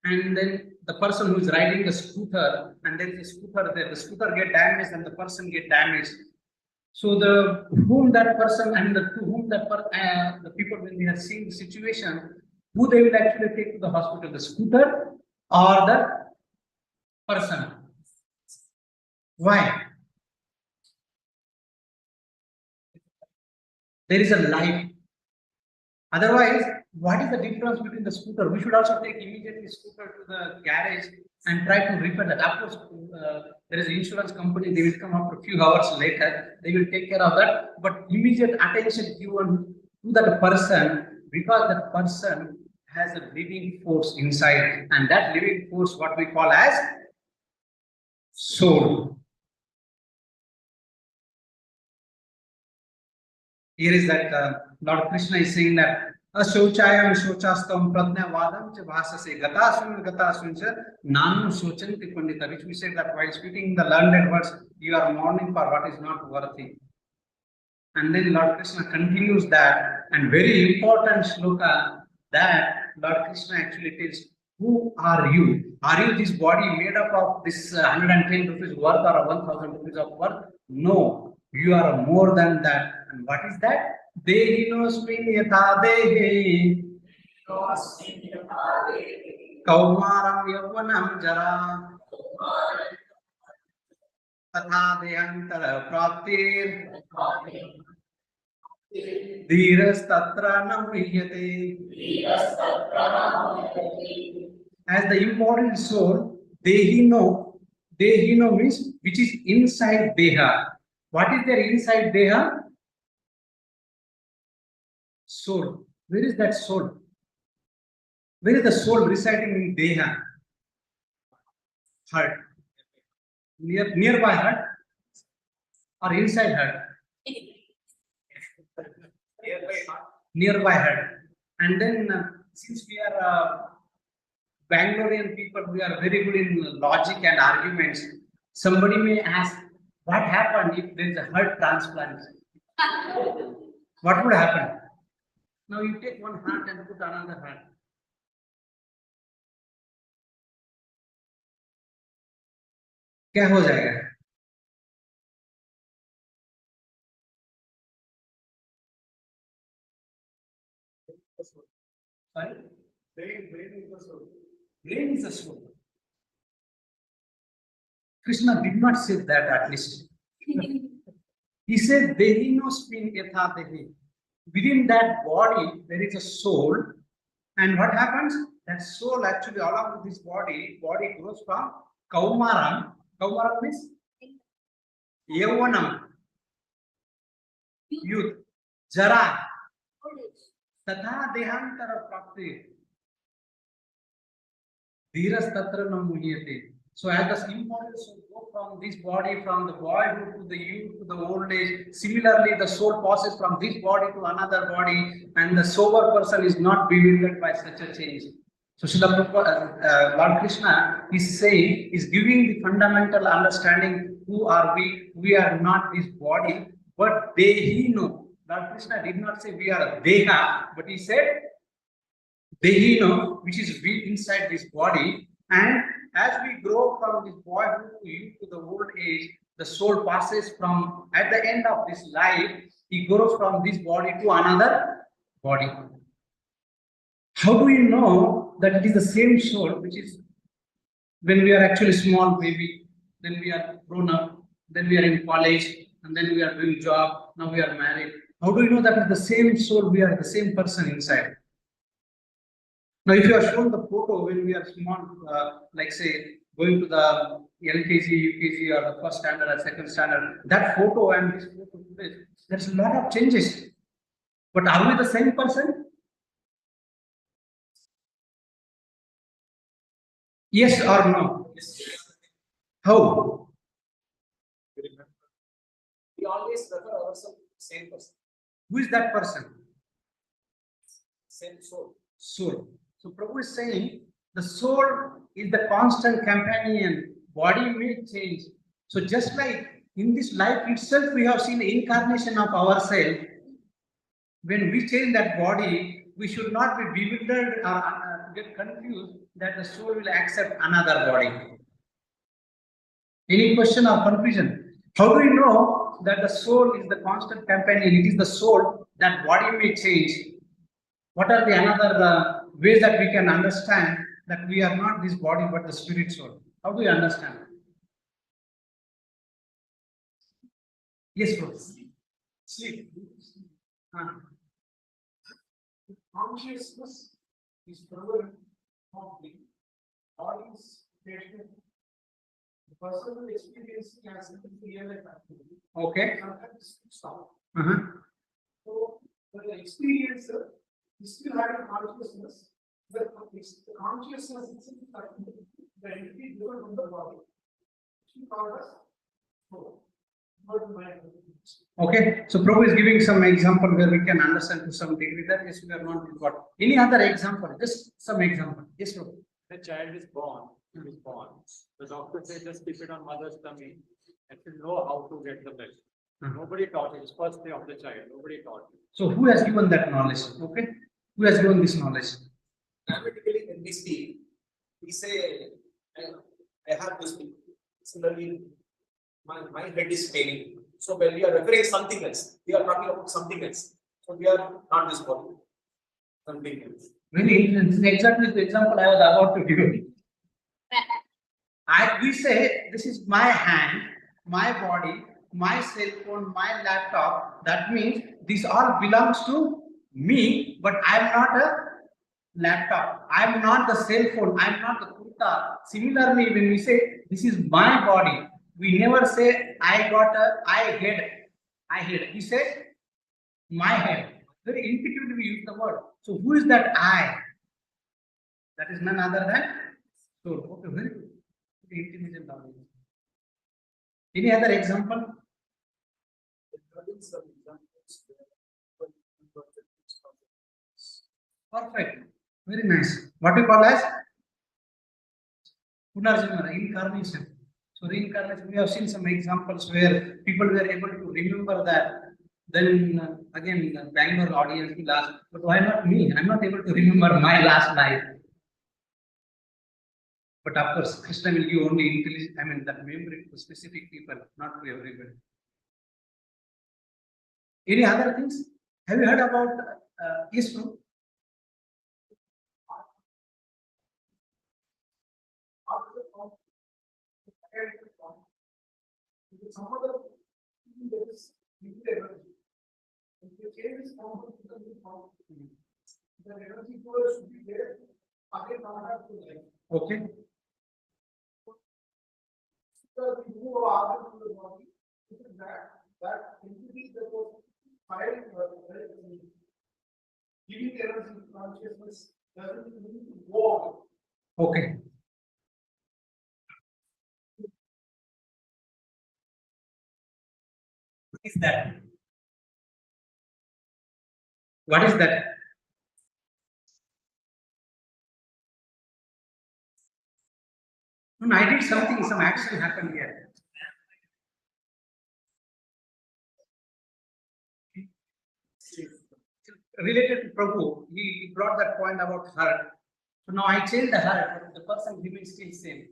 and then the person who is riding the scooter, and there is a scooter there, the scooter get damaged and the person get damaged. So the people, when they are seeing the situation, who they will actually take to the hospital, the scooter or the person? Why? There is a life. Otherwise, what is the difference between the scooter? We should also take immediately scooter to the garage and try to repair that. Of course, there is an insurance company, they will come after a few hours later, they will take care of that. But immediate attention given to that person Because the person has a living force inside, and that living force, what we call as soul. Here is that Lord Krishna is saying that Ashauchayam Shochastam Pradnyavadam cha bhasase gatasun cha nanu shochanti pandita, which we said that while speaking the learned words, you are mourning for what is not worthy. And then Lord Krishna continues that, and very important shloka that Lord Krishna actually tells, who are you? Are you this body made up of this 110 rupees worth or 1000 rupees of worth? No, you are more than that. And what is that? Dehinosmin yatha dehi kaumaram yavvanam jara tatha dehantara praptir dhiras tatra namriyate. As the embodied soul, Dehino means which is inside Deha. What is there inside Deha? Soul. Where is that soul? Where is the soul residing in Deha? Heart. Nearby heart or inside heart? Nearby heart. And then since we are Bangalorean people, we are very good in logic and arguments. Somebody may ask, what happened if there is a heart transplant? What would happen? Now you take one heart and put another heart. क्या हो जाएगा? Sorry? Brain is the soul. Brain is the soul. Krishna did not say that, at least. He said, Dehinosmin yatha dehi. Within that body, there is a soul. And what happens? That soul actually, along with this body grows from Kaumaram. Kaumaram means Yavanam, youth, Jara, Tatha Dehantara Prapti, Dhiras Tatra Namuyate. So as the embodied soul go from this body, from the boyhood to the youth to the old age, similarly the soul passes from this body to another body, and the sober person is not bewildered by such a change. So Lord Krishna is saying, is giving the fundamental understanding, who are we? We are not this body, but Dehino. Lord Krishna did not say we are a Deha, but he said Dehino, which is we inside this body. And as we grow from this boyhood to youth to the old age, the soul passes from, at the end of this life, he goes from this body to another body. How do you know that it is the same soul, which is when we are actually small baby, then we are grown up, then we are in college, and then we are doing job, now we are married. How do you know that it is the same soul, we are the same person inside? Now, if you are shown the photo when we are small, like say going to the LKG, UKG, or the first standard or second standard, that photo and this photo today, there's a lot of changes. But are we the same person? Yes or no? Yes. How? We always refer ourselves same person, Who is that person? same soul. Soul. So Prabhu is saying the soul is the constant companion. Body may change. So just like in this life itself, we have seen the incarnation of ourselves. When we change that body, we should not be bewildered or get confused that the soul will accept another body. Any question or confusion? How do you know that the soul is the constant companion? It is the soul, that body may change. What are the another ways that we can understand that we are not this body but the spirit soul? How do you understand? Yes, bro. Sleep. Consciousness is proven of the body's station. The person will experience as real life activity. Okay. Sometimes stop. So the experiencer You still have a consciousness, but the consciousness itself is the entity different from the body. She called us soul. Okay, so Prabhu is giving some example where we can understand to some degree that yes, we are not what. Any other example? Just some example. Yes, Prabhu. The child is born. He is born. The doctor says just keep it on mother's tummy and she'll know how to get the milk. Nobody taught it. It's first day of the child. Nobody taught it. So who has given that knowledge? Okay, who has given this knowledge? Grammatically, when we speak, we say, I have to speak. Similarly, my head is paining. So when we are referring something else, we are talking about something else. So we are not this body. Something else. Really, this is exactly the example I was about to give. We say this is my hand, my body, my cell phone, my laptop. That means this all belongs to me, but I am not a laptop. I am not the cell phone. I am not the kurta. Similarly, when we say this is my body, we never say I got a I head. We say my head. Very intuitively we use the word. So who is that I? That is none other than soul. Okay, very good. Very intelligent audience. Any other example? Perfect. Very nice. What we call as Punarjanma, reincarnation. So reincarnation, we have seen some examples where people were able to remember that. Then again, the Bangalore audience will ask, but why not me? I'm not able to remember my last life. But of course, Krishna will give only intelligence, that memory to specific people, not to everybody. Any other things? Have you heard about yes, Prabhu? Some other there is energy. If you change this form to the new form, the energy flow should be there. Again, not have to life. Okay. So we move our to the body. That entity that was firing giving energy to consciousness doesn't need to go on. Okay. What is that? What is that? No, I did something, some action happened here. Related to Prabhu, he brought that point about heart. So now I changed the heart, but the person remains still same.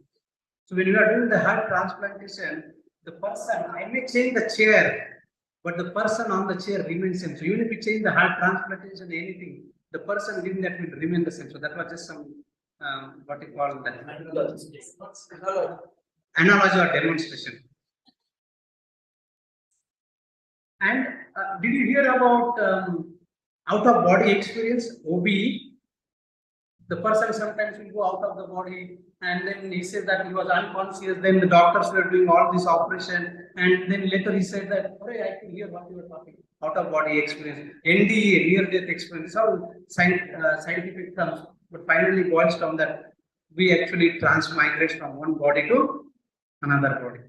So when you are doing the heart transplantation, the person, I may change the chair, but the person on the chair remains same. So even if you change the heart transplantation, anything, the person within that will remain the same. So that was just some what you call that analogy or demonstration. And did you hear about out of body experience, OBE? The person sometimes will go out of the body and then he said that he was unconscious. Then the doctors were doing all this operation, and then later he said that, "Hey, I can hear what you were talking." Out of body experience, NDE, near death experience, all scientific terms, but finally boils down that we actually transmigrate from one body to another body.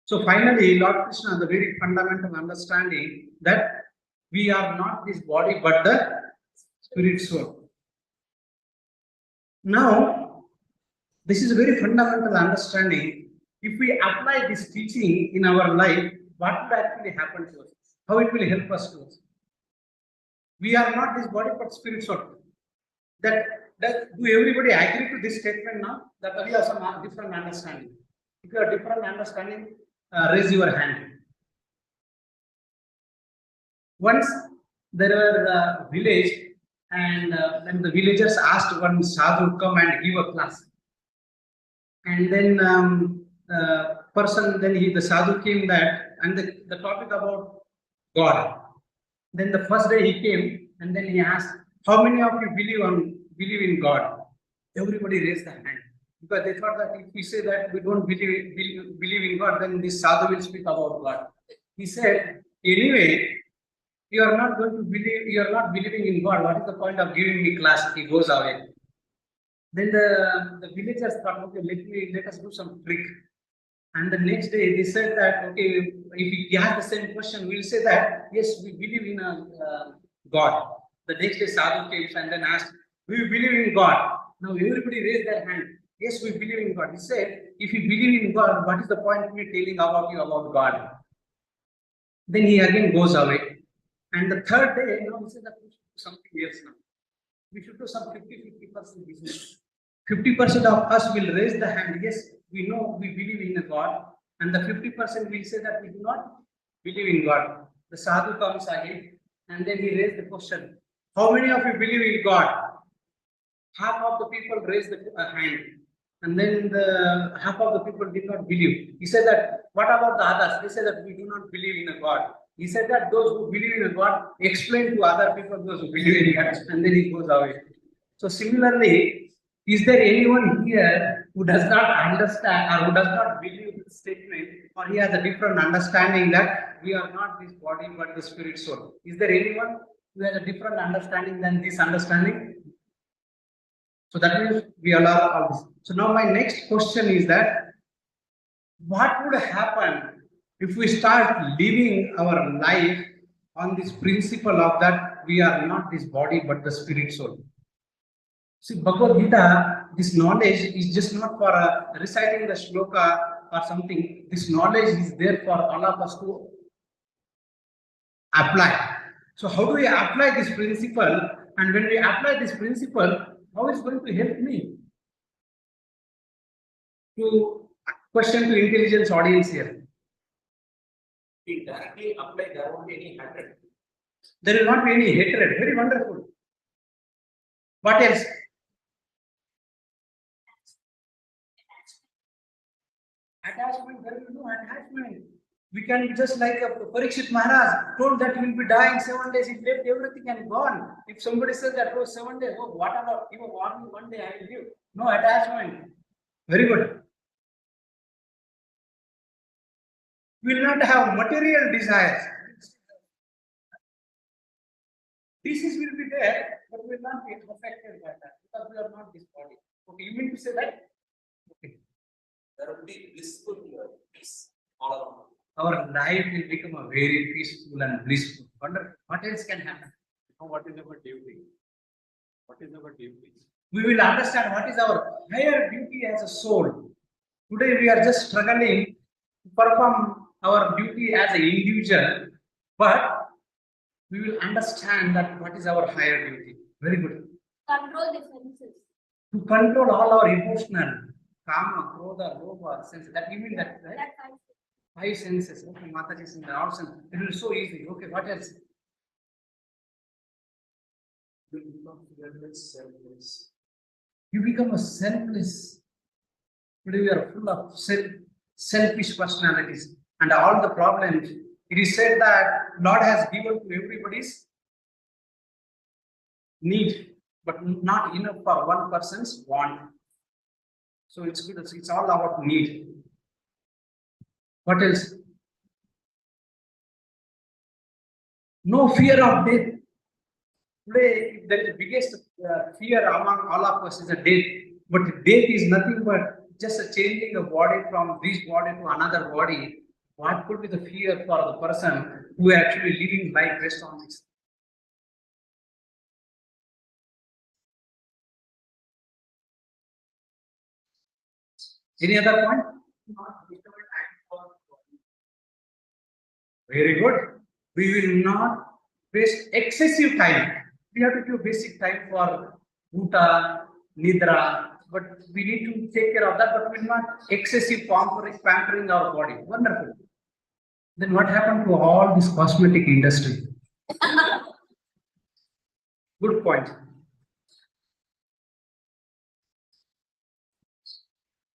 So finally, Lord Krishna, the very fundamental understanding that we are not this body but the spirit soul. Now, this is a very fundamental understanding. If we apply this teaching in our life, what will actually happen to us? How it will help us to us? We are not this body but spirit soul. Do everybody agree to this statement now? That we have some different understanding. If you have different understanding, raise your hand. Once there were a village, and when the villagers asked one sadhu to come and give a class, and then the sadhu came that, and the topic about God. Then the first day he came, and then he asked, "How many of you believe in God?" Everybody raised their hand because they thought that if we say that we don't believe in God, then this sadhu will speak about God. He said, "Anyway, You are not going to believe, you are not believing in God. What is the point of giving me class? He goes away. Then the villagers thought, okay, let us do some trick. And the next day they said that, okay, if he has the same question, we'll say that, yes, we believe in a God. The next day Sadhu came and then asked, do you believe in God? Now everybody raised their hand. Yes, we believe in God. He said, if you believe in God, what is the point of me telling about you about God? Then he again goes away. And the third day, he said that we should do something else now. We should do some 50% business. 50% of us will raise the hand. Yes, we know we believe in a God. And the 50% will say that we do not believe in God. The sadhu comes again and then he raised the question, how many of you believe in God? Half of the people raised the hand. And then the half of the people did not believe. He said that, what about the others? They said that we do not believe in a God. He said that those who believe in a God, explain to other people those who believe in God, and then he goes away. So similarly, is there anyone here who does not understand or who does not believe this statement, or he has a different understanding that we are not this body but the spirit soul? Is there anyone who has a different understanding than this understanding? So that means we allow all this. So now my next question is that what would happen if we start living our life on this principle of that we are not this body but the spirit soul? See, Bhagavad Gita, this knowledge is just not for reciting the shloka or something. This knowledge is there for all of us to apply. So how do we apply this principle? And when we apply this principle, how is it going to help me? To question to intelligence audience here. We directly apply, there won't be any hatred. There will not be any hatred. Very wonderful. What else? Attachment. There will be no attachment. We can be just like Parikshit Maharaj told that he will be dying 7 days. He left everything and gone. If somebody says that, oh, 7 days, oh, what about you warn me 1 day I will give? No attachment. Very good. We will not have material desires. Disease will be there, but we will not be affected by that because we are not this body. Okay, you mean to say that? Okay. There will be blissful peace all around. Our life will become a very peaceful and blissful. Wonder what else can happen? What is our duty? What is our duty? We will understand what is our higher duty as a soul. Today we are just struggling to perform our duty as an individual, but we will understand that what is our higher duty. Very good. Control the senses. To control all our emotional, kama, krodha, lobha, senses. That you mean that, right? That Five senses. Okay, Mataji is in the all senses. It will be so easy. Okay, what else? You become selfless. You become a selfless. Today we are full of selfish personalities and all the problems. It is said that Lord has given to everybody's need, but not enough for one person's want. So it's good. It's all about need. What else? No fear of death. Today, the biggest fear among all of us is a death. But death is nothing but just a changing a body from this body to another body. What could be the fear for the person who is actually living life based on this? Any other point? Very good. We will not waste excessive time. We have to give basic time for Bhuta, Nidra, but we need to take care of that, but we will not excessive pampering our body. Wonderful. Then what happened to all this cosmetic industry? Good point.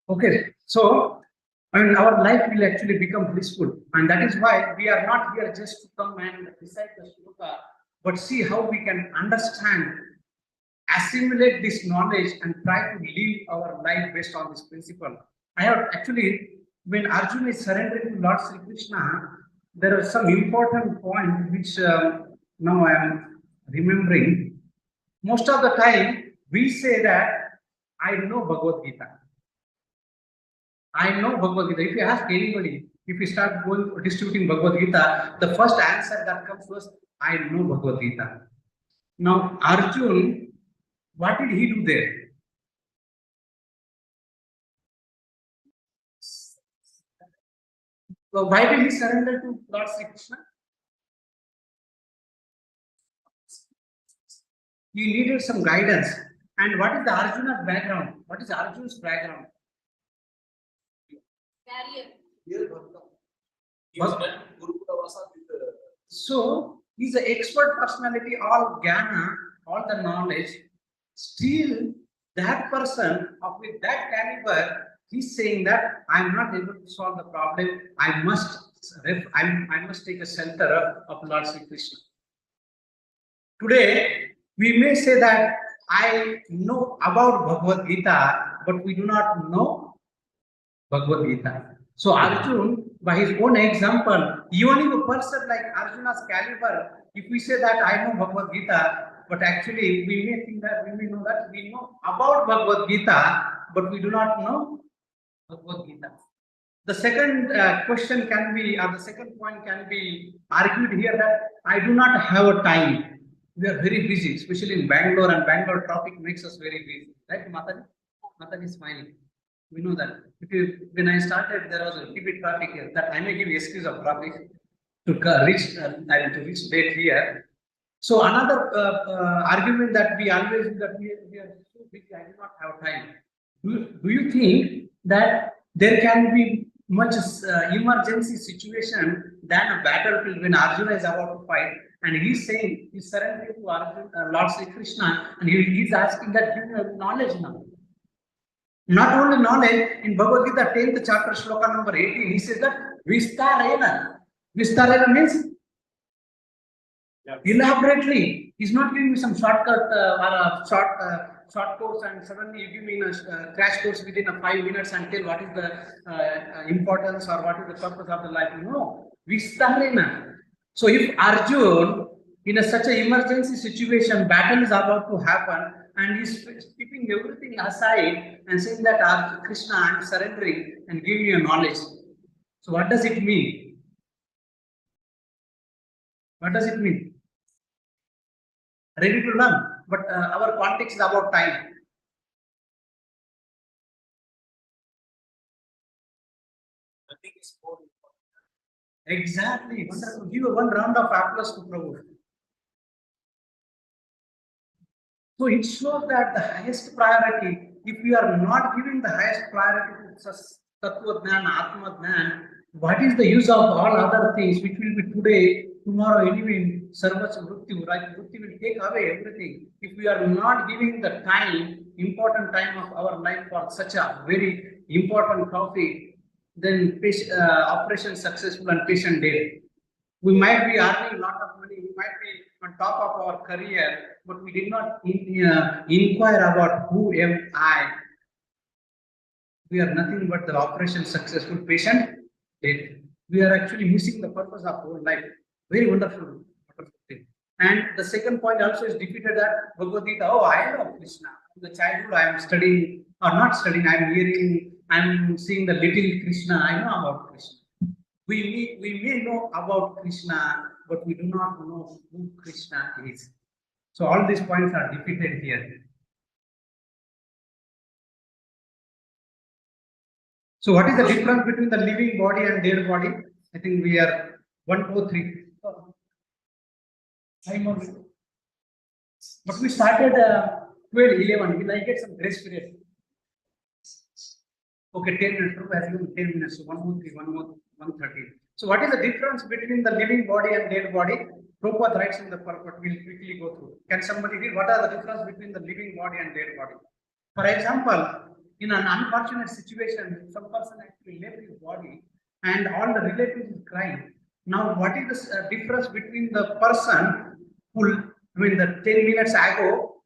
Okay, so our life will actually become blissful, and that is why we are not here just to come and recite the shloka, but see how we can understand, assimilate this knowledge, and try to live our life based on this principle. I have actually, when Arjuna is surrendering to Lord Sri Krishna, there are some important points which now I am remembering, most of the time we say that I know Bhagavad Gita. I know Bhagavad Gita. If you ask anybody, if you start going distributing Bhagavad Gita, the first answer that comes was, I know Bhagavad Gita. Now, Arjun, what did he do there? So why did he surrender to Lord Sri Krishna? He needed some guidance. And what is the Arjuna's background? What is Arjun's background? Carrier. He was done Gurukula Vasa with the So he's an expert personality, all jnana, all the knowledge. Still, that person with that caliber, he's saying that I'm not able to solve the problem. I must take a shelter of Lord Sri Krishna. Today, we may say that I know about Bhagavad Gita, but we do not know Bhagavad Gita. So Arjun, by his own example, even if a person like Arjuna's caliber, if we say that I know Bhagavad Gita, but actually we may think that we know about Bhagavad Gita, but we do not know Bhagavad Gita. The second question can be, or the second point can be argued here that I do not have a time. We are very busy, especially in Bangalore, and Bangalore traffic makes us very busy. Right, Mataji? Mataji is smiling. We know that. When I started, there was a heavy traffic here. That I may give excuse of traffic to reach late here. So another argument that we always do that we are so busy, I do not have time. Do you think that there can be much emergency situation than a battlefield when Arjuna is about to fight, and he's saying he's surrendering to Arjuna, Lord Sri Krishna, and he's asking that give me knowledge now. Not only knowledge, in Bhagavad Gita 10th chapter shloka number 18, he says that Vistarena. Vistarena means elaborately. He's not giving me some shortcut or a short course, and suddenly you give me a crash course within 5 minutes and tell what is the importance or what is the purpose of the life. No, Vistarena. So if Arjun, in such an emergency situation, battle is about to happen, and he's keeping everything aside and saying that Krishna, I'm surrendering and give me a knowledge. So what does it mean? What does it mean? Ready to learn, but our context is about time. nothing is more important. Exactly. Wonderful. Give one round of applause to Prabhu. So it shows that the highest priority, if we are not giving the highest priority to Tattva Jnana, Atma Jnana, what is the use of all other things which will be today, tomorrow, anyway, Sarvas Vrutti, right? Vrutti will take away everything. If we are not giving the time, important time of our life for such a very important topic, then operation successful and patient dead. We might be earning a lot of money, we might be on top of our career, but we did not inquire about who am I. We are nothing but the operation successful patient dead. We are actually missing the purpose of our life. Very wonderful thing. And the second point also is defeated that Bhagavad Gita. Oh, I know Krishna. From the childhood I am studying, or not studying, I am hearing, I am seeing the little Krishna. I know about Krishna. We may know about Krishna, but we do not know who Krishna is. So all these points are defeated here. So what is the difference between the living body and dead body? I think we are 1, 2, 3. 5 more. But we started 12, 11. Will I get some grace period? Okay, 10 minutes. As you 10 minutes. So 1 more 3, 1 more 1:30. So what is the difference between the living body and dead body? Prabhupada writes in the purport. We'll quickly go through. Can somebody read what are the difference between the living body and dead body? For example, in an unfortunate situation, some person actually left his body and all the relatives is crying. Now, what is the difference between the person who, the 10 minutes ago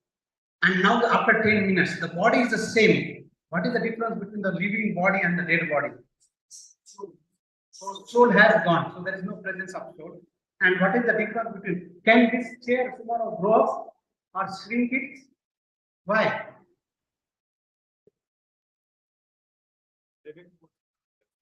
and now after 10 minutes, the body is the same. What is the difference between the living body and the dead body? Soul has gone, so there is no presence of soul. And what is the difference between, can this chair tomorrow grow up or shrink it? Why?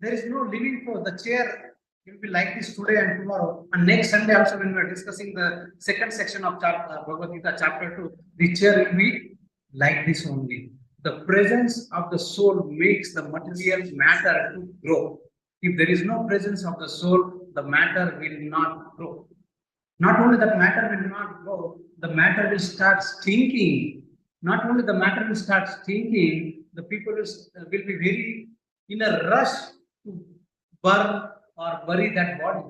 There is no living force. The chair will be like this today and tomorrow. And next Sunday also, when we are discussing the second section of Bhagavad Gita chapter 2, the chair will be like this only. The presence of the soul makes the material matter to grow. If there is no presence of the soul, the matter will not grow. Not only that matter will not grow, the matter will start stinking. Not only the matter will start stinking, the people will be very in a rush to burn or bury that body.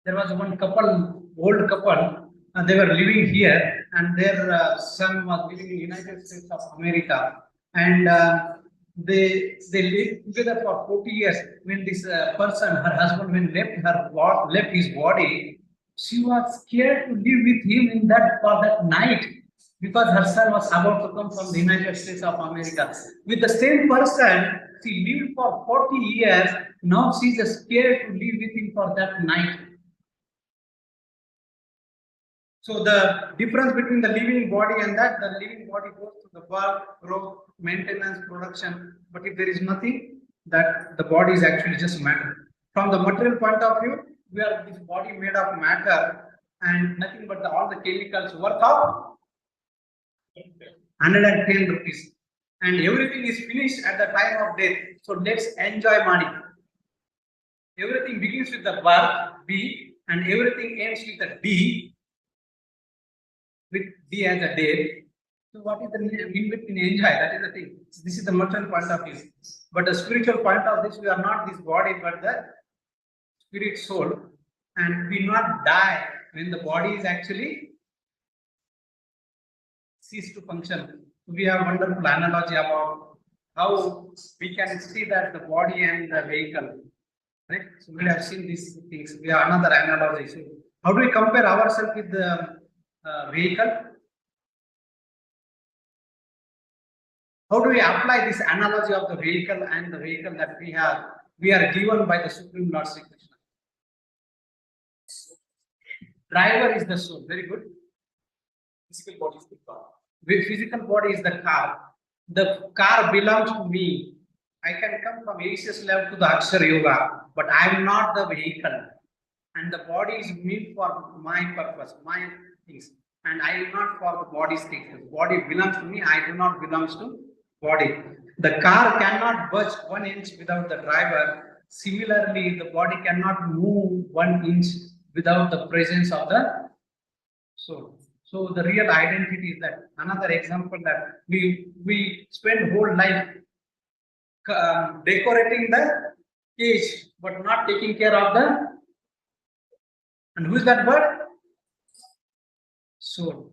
There was one couple, old couple, they were living here, and their son was living in the United States of America, and they lived together for 40 years. When this person, her husband, when left his body, she was scared to live with him in that for that night, because her son was about to come from the United States of America. With the same person, she lived for 40 years. Now she is scared to live with him for that night. So the difference between the living body and that, the living body goes to the birth, growth, maintenance, production. But if there is nothing, that the body is actually just matter. From the material point of view, we are this body made of matter, and nothing but all the chemicals work out 110 rupees. And everything is finished at the time of death. So let's enjoy money. Everything begins with the birth, B, and everything ends with a D, with D as a death. So what is the mean between enjoy? That is the thing. This is the material point of view. But the spiritual point of this, we are not this body, but the spirit soul. And we not die when the body is actually cease to function. We have wonderful analogy about how we can see that the body and the vehicle. Right? So we have seen these things. We have another analogy. So how do we compare ourselves with the vehicle? How do we apply this analogy of the vehicle and the vehicle that we have? We are given by the Supreme Lord Sri Krishna. Driver is the soul. Very good. Physical body is the car. The physical body is the car. The car belongs to me. I can come from ACS level to the Akshar Yoga, but I am not the vehicle. And the body is meant for my purpose, my things. And I am not for the body's things. The body belongs to me. I do not belong to body. The car cannot budge 1 inch without the driver. Similarly, the body cannot move 1 inch without the presence of the soul. So the real identity is that. Another example that we spend whole life decorating the cage, but not taking care of the. And who is that bird? Soul.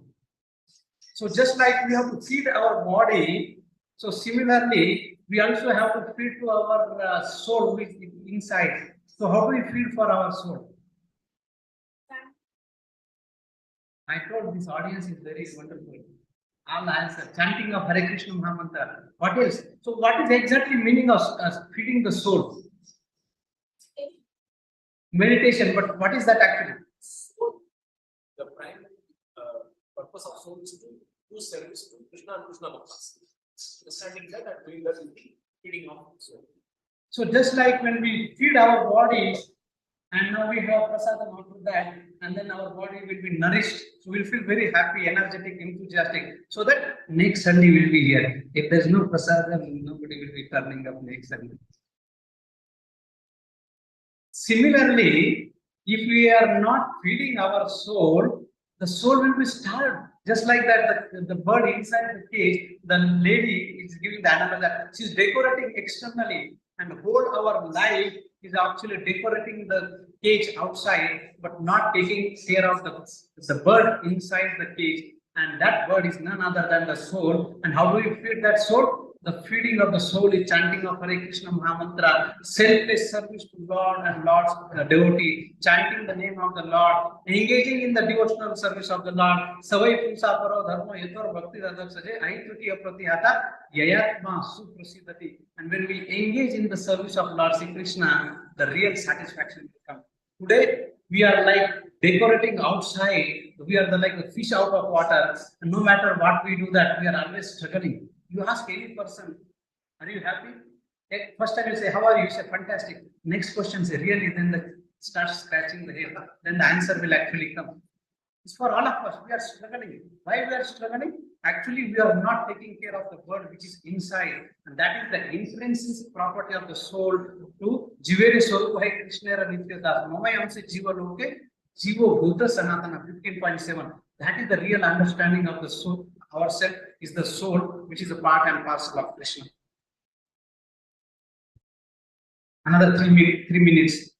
So just like we have to feed our body, so similarly we also have to feed to our soul with inside. So how do we feed for our soul? I told this audience is very wonderful. I'll answer. Chanting of Hare Krishna Mahamantra. What else? So what is exactly meaning of feeding the soul? Meditation. But what is that actually? The primary purpose of soul is to do service to Krishna and Krishna Bhaktas. Understanding that and doing that is the feeding of soul. So just like when we feed our body, and now we have prasadam after that, and then our body will be nourished. So we'll feel very happy, energetic, enthusiastic. So that next Sunday will be here. If there's no prasadam, nobody will be turning up next Sunday. Similarly, if we are not feeding our soul, the soul will be starved. Just like that, the bird inside the cage, the lady is giving the analogy that she's decorating externally, and whole our life is actually decorating the cage outside, but not taking care of the bird inside the cage. And that bird is none other than the soul. And how do we feed that soul? The feeding of the soul is chanting of Hare Krishna Mahamantra, selfless service to Lord and Lord's devotee, chanting the name of the Lord, engaging in the devotional service of the Lord. Savai Pusa Paro Dharma Yathor Bhakti Radak Saje Aituti Apratihata Yayatma Suprasidati. And when we engage in the service of Lord Sri Krishna, the real satisfaction will come. Today, we are like decorating outside. We are like a fish out of water. And no matter what we do, that we are always struggling. You ask any person, are you happy? First time you say, how are you? You say, fantastic. Next question, say, really? Then start scratching the head. Then the answer will actually come. It's for all of us. We are struggling. Why we are struggling? Actually, we are not taking care of the word which is inside, and that is the intrinsic property of the soul. To Jivere Swarupa Hai Krishna Nityadas. Mamayamse Jiva Loke Jivo Buddha Sanatana 15.7. That is the real understanding of the soul. Ourself is the soul, which is a part and parcel of Krishna. Another 3 minutes.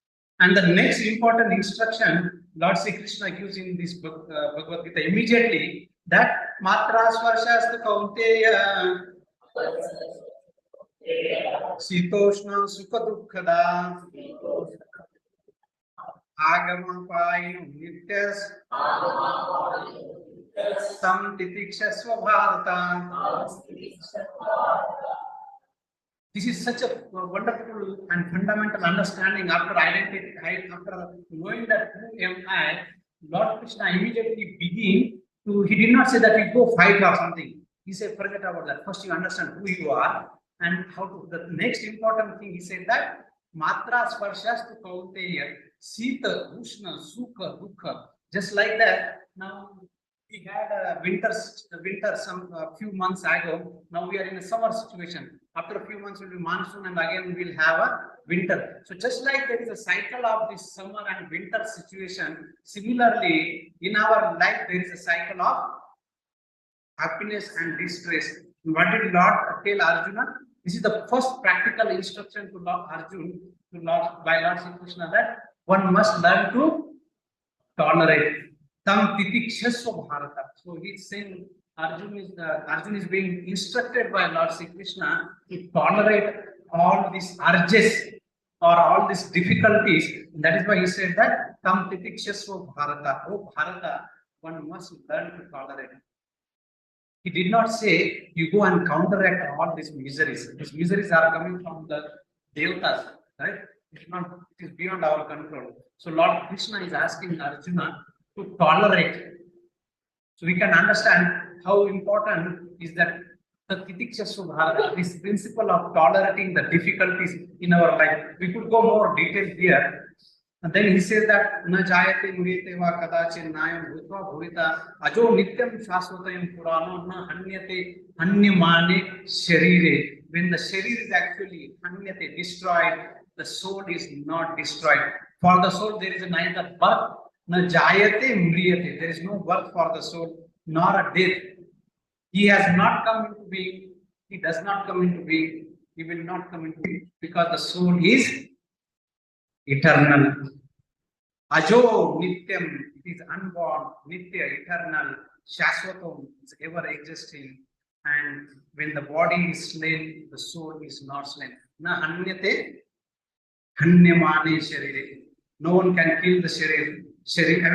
And the next important instruction Lord Sri Krishna gives in this book, Bhagavad Gita, immediately, that Matra Swarshastu Kaunteya Sitoshna Sukha Dukkhada Agama Payinu Nityas Tam Titikshasva Bharata. This is such a wonderful and fundamental understanding after after knowing that who am I. Lord Krishna immediately begin to, he did not say that we go fight or something. He said, forget about that. First you understand who you are and how to, the next important thing he said that Matra Sparshas to Kaunteya Sita, Ushna, Sukha, Dukha. Just like that, now we had a winter some few months ago. Now we are in a summer situation. After a few months will be monsoon, and again we will have a winter. So just like there is a cycle of this summer and winter situation, similarly in our life there is a cycle of happiness and distress. What did Lord tell Arjuna? This is the first practical instruction to Lord Arjuna, by Lord Sri Krishna, that one must learn to tolerate. Tam titikshasva bharata. So he's saying Arjuna is being instructed by Lord Sri Krishna to tolerate all these urges or all these difficulties. And that is why he said that Tam titikshasva bharata. Oh Bharata, one must learn to tolerate. He did not say you go and counteract all these miseries. These miseries are coming from the devatas, right? It is beyond our control. So Lord Krishna is asking Arjuna to tolerate. So we can understand how important is that the titikshasva bharata, this principle of tolerating the difficulties in our life. We could go more detailed here. And then he says that na jayate murite va kadachin nayam bhutva bhurita ajo nityam shasvatayam purano na hanyate hanyamane sharire. When the sharir is actually hanyate, destroyed, the soul is not destroyed. For the soul there is neither birth, na jayate mriyate. There is no birth for the soul, nor a death. He has not come into being. He does not come into being. He will not come into being, because the soul is eternal. Ajo nityam, it is unborn, nitya, eternal, shaswatam, is ever existing. And when the body is slain, the soul is not slain. Na hanyate hanyamane sharire. No one can kill the sharir.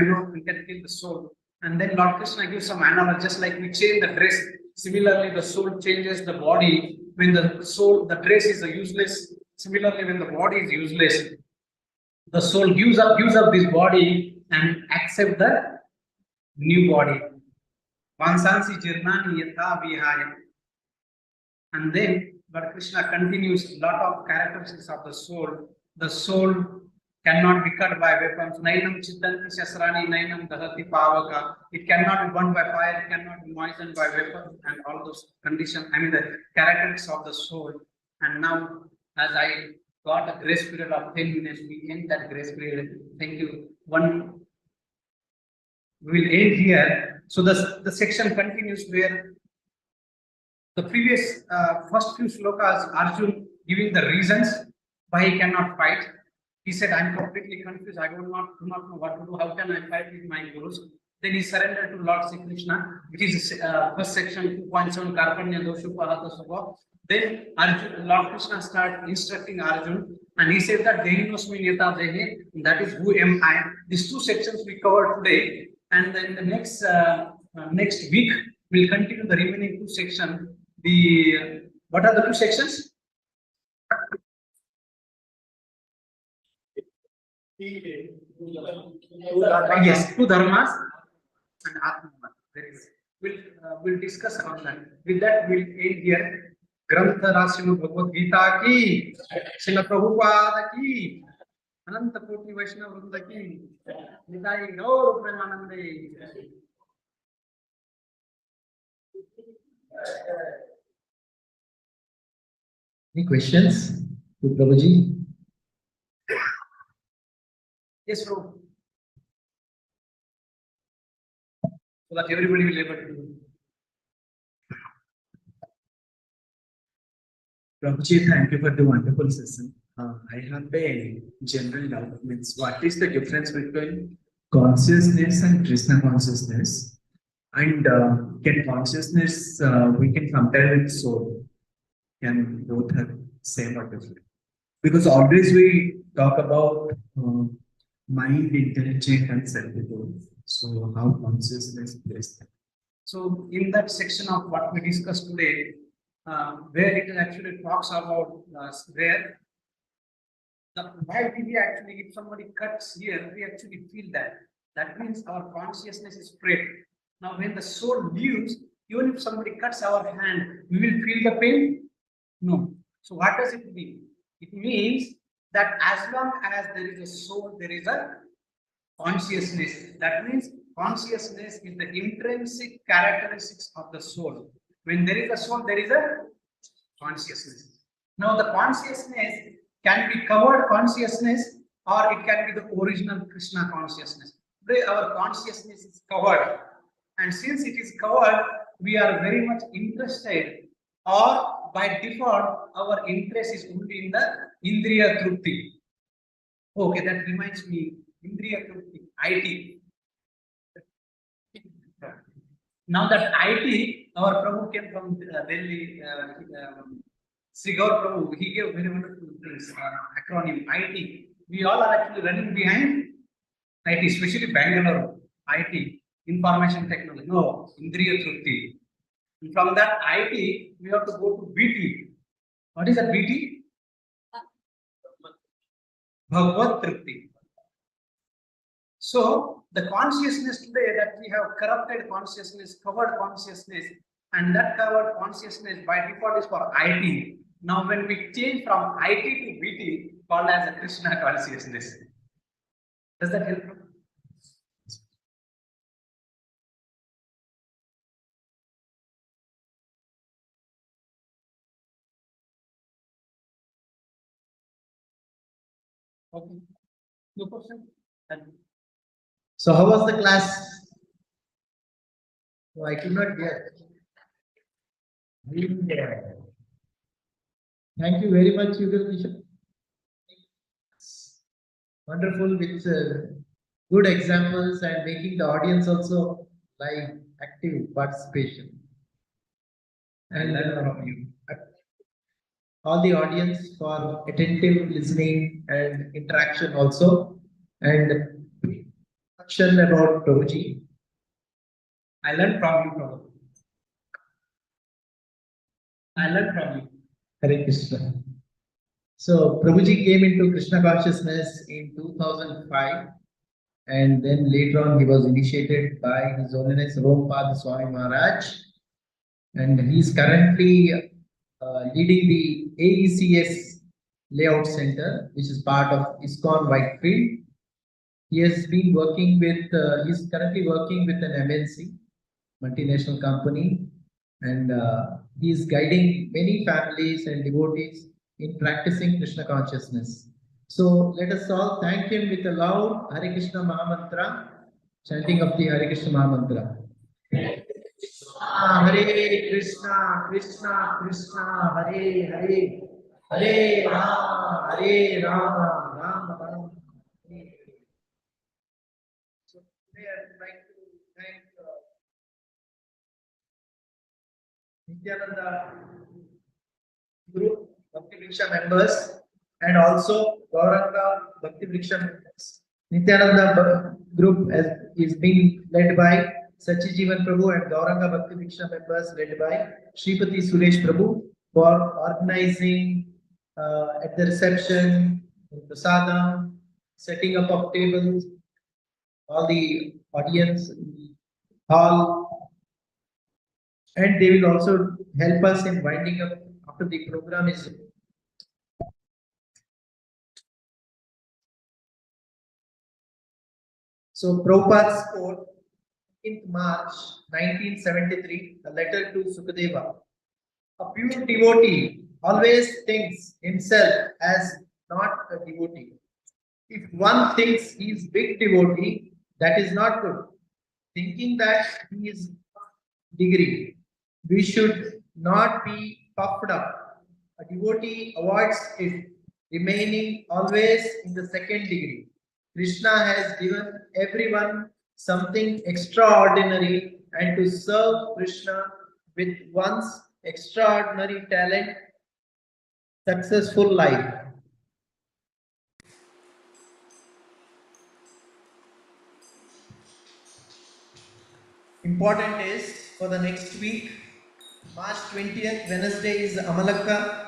No one can kill the soul. And then Lord Krishna gives some analogy, just like we change the dress. Similarly, the soul changes the body. When the dress is useless. Similarly, when the body is useless, the soul gives up this body and accept the new body. Vansansi jirnani yatha vihaya. And then Lord Krishna continues a lot of characteristics of the soul. The soul cannot be cut by weapons. Nainam chittanti shasrani nainam dahati pavaka. It cannot be burned by fire. It cannot be moistened by weapons, and all those conditions. I mean the characteristics of the soul. And now, as I got a grace period of 10 minutes, we end that grace period. Thank you. We will end here. So the section continues where the previous first few slokas, Arjun giving the reasons why he cannot fight. He said, I'm completely confused. I do not know what to do. How can I fight with my gurus? Then he surrendered to Lord Sri Krishna, which is first section 2.7, Karpanya Doshu Parata Subha. Then Lord Krishna started instructing Arjun, and he said that Dehinosmi Neta Dehe, that is who am I. These two sections we covered today, and then the next week we'll continue the remaining two sections. What are the two sections? Yes, two dharmas and Atma. Very good. We'll discuss on that. With that, we'll end here. Grantha Rasima Bhagavad Gita ki, Srila Prabhupada ki, Ananta Koti Vaishnava Vrinda ki, Nidai Gaur Premanande. Any questions to Prabhuji? Yes, Prabhu. So that everybody will be able to. Prabhuji, thank you for the wonderful session. I have a general doubt. Means, what is the difference between consciousness and Krishna consciousness? And can consciousness we can compare with soul? Can both have same or different? Because always we talk about mind, intelligent, and self-control. So how consciousness plays that? So in that section of what we discussed today, where it actually talks about why did we actually, if somebody cuts here, we actually feel that. That means our consciousness is spread. Now, when the soul leaves, even if somebody cuts our hand, we will feel the pain? No. So what does it mean? It means that as long as there is a soul, there is a consciousness. That means consciousness is the intrinsic characteristics of the soul. When there is a soul, there is a consciousness. Now the consciousness can be covered consciousness or it can be the original Krishna consciousness. Today our consciousness is covered, and since it is covered, we are very much interested, or by default our interest is only in the Indriya Trupti. Okay, that reminds me, Indriya Trupti, IT. Now that IT, our Prabhu came from Delhi, Sri Gaur Prabhu, he gave very wonderful things, acronym IT. We all are actually running behind IT, especially Bangalore, IT, information technology, no, Indriya Trupti. From that IT, we have to go to BT. What is that BT? Bhagavad Trupti. So the consciousness today that we have corrupted consciousness, covered consciousness, and that covered consciousness by default is for IT. Now when we change from IT to BT, called as a Krishna consciousness. Does that help? Okay. No question? So how was the class? Oh, I could not get. Thank you very much, Yugal Kishor. Wonderful, with good examples and making the audience also live, active participation. And all the audience for attentive listening and interaction also. And question about Prabhuji. I learned from you, Prabhu. I learned from you. Hare Krishna. So Prabhuji came into Krishna consciousness in 2005, and then later on he was initiated by His Holiness Rompad Swami Maharaj, and he is currently leading the AECS Layout Center, which is part of ISKCON Whitefield. He has been working with, he is currently working with an MNC, multinational company, and he is guiding many families and devotees in practicing Krishna consciousness. So let us all thank him with a loud Hare Krishna Mahamantra, chanting of the Hare Krishna Mahamantra. Hare Krishna, Krishna Krishna, Hare Hare, Hare Rama, Hare Rama, Rama Rama. So today I would like to thank Nityananda Group Bhakti Vriksha members and also Gauranga Bhakti Vriksha members. Nityananda Group is being led by Sachi Jivan Prabhu, and Gauranga Bhakti Vriksha members led by Shripati Suresh Prabhu for organizing at the reception, prasadam, setting up of tables, all the audience in the hall, and they will also help us in winding up after the program is. So Prabhupada's quote, 15th March 1973, a letter to Sukadeva. A pure devotee always thinks himself as not a devotee. If one thinks he is big devotee, that is not good. Thinking that he is degree, we should not be puffed up. A devotee avoids it, remaining always in the second degree. Krishna has given everyone something extraordinary, and to serve Krishna with one's extraordinary talent, successful life. Important is for the next week, March 20th, Wednesday is Amalaka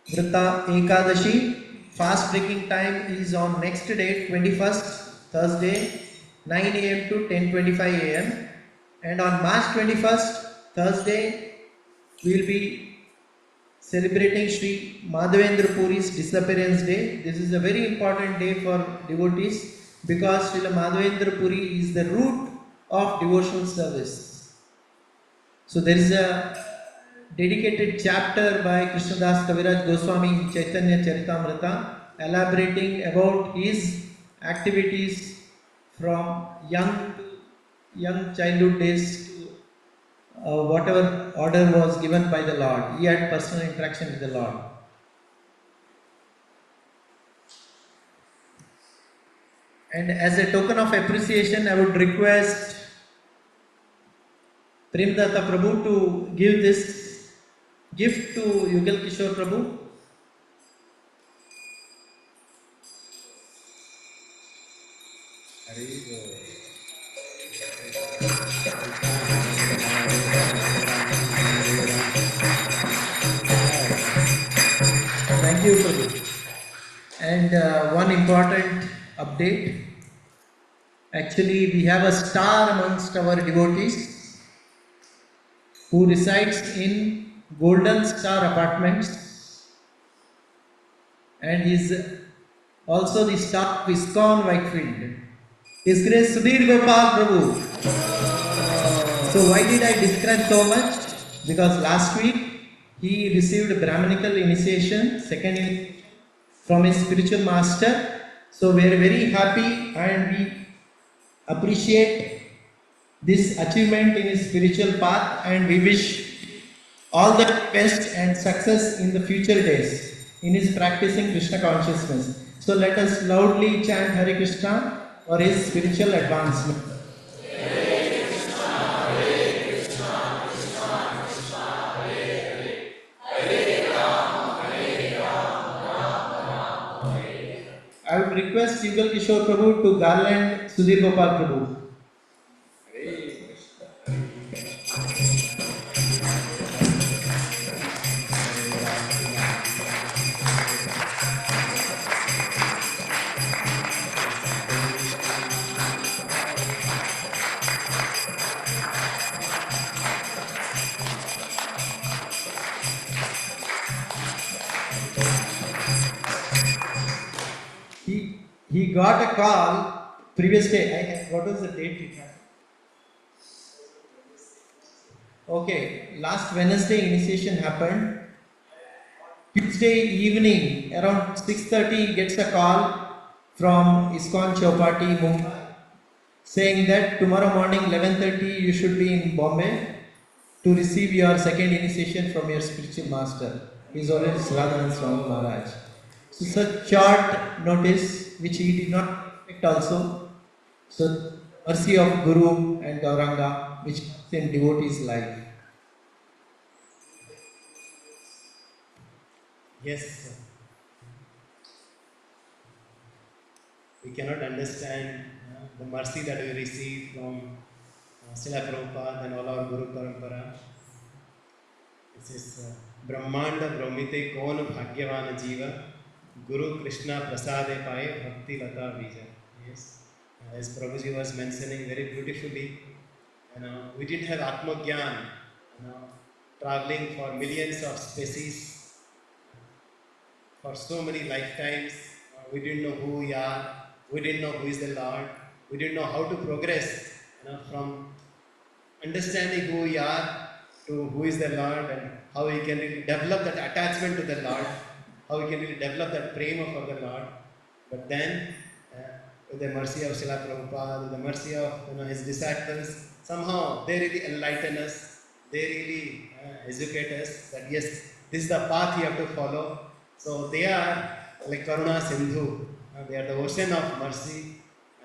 Vrita Ekadashi. Fast breaking time is on next date, 21st, Thursday, 9 a.m. to 10:25 a.m. And on March 21st, Thursday, we will be celebrating Sri Madhavendra Puri's disappearance day. This is a very important day for devotees because Sri Madhavendra Puri is the root of devotional service. So there is a dedicated chapter by Krishnadas Kaviraj Goswami in Chaitanya Charitamrita elaborating about his activities from young childhood days to whatever order was given by the Lord. He had personal interaction with the Lord. And as a token of appreciation, I would request Premdatta Prabhu to give this gift to Yugal Kishor Prabhu. Thank you, Prabhu. And one important update. Actually, we have a star amongst our devotees who resides in Golden Star Apartments and is also the star of ISKCON Whitefield. His Grace Sudhir Gopal Prabhu. So why did I describe so much? Because last week he received Brahmanical initiation, second from his spiritual master. So we are very happy and we appreciate this achievement in his spiritual path, and we wish all the best and success in the future days in his practicing Krishna consciousness. So let us loudly chant Hare Krishna for his spiritual advancement. I would request Yugal Kishor Prabhu to garland Sudhir Gopal Prabhu. He got a call previous day. What was the date it had? Okay, last Wednesday initiation happened. Tuesday evening around 6:30 he gets a call from ISKCON Chowpatty, Mumbai, saying that tomorrow morning 11:30 you should be in Bombay to receive your second initiation from your spiritual master. His Holiness Radhanand Swami Maharaj. So such short notice which he did not expect also. So mercy of Guru and Gauranga which comes in devotee's life. Yes, sir. We cannot understand the mercy that we receive from Srila Prabhupada and all our Guru Parampara. It says, Brahmanda Brahmite Kon Bhagyavan Jiva Guru Krishna Prasade Paye Bhakti Lata Bija. Yes. As Prabhuji was mentioning very beautifully, we didn't have Atma Gyan, traveling for millions of species for so many lifetimes. We didn't know who we are, we didn't know who is the Lord, we didn't know how to progress from understanding who we are to who is the Lord, and how we can really develop that attachment to the Lord, how we can really develop that prema for the Lord. But then, with the mercy of Srila Prabhupada, with the mercy of his disciples, somehow they really enlighten us, they really educate us that yes, this is the path you have to follow. So they are like Karuna Sindhu, they are the ocean of mercy.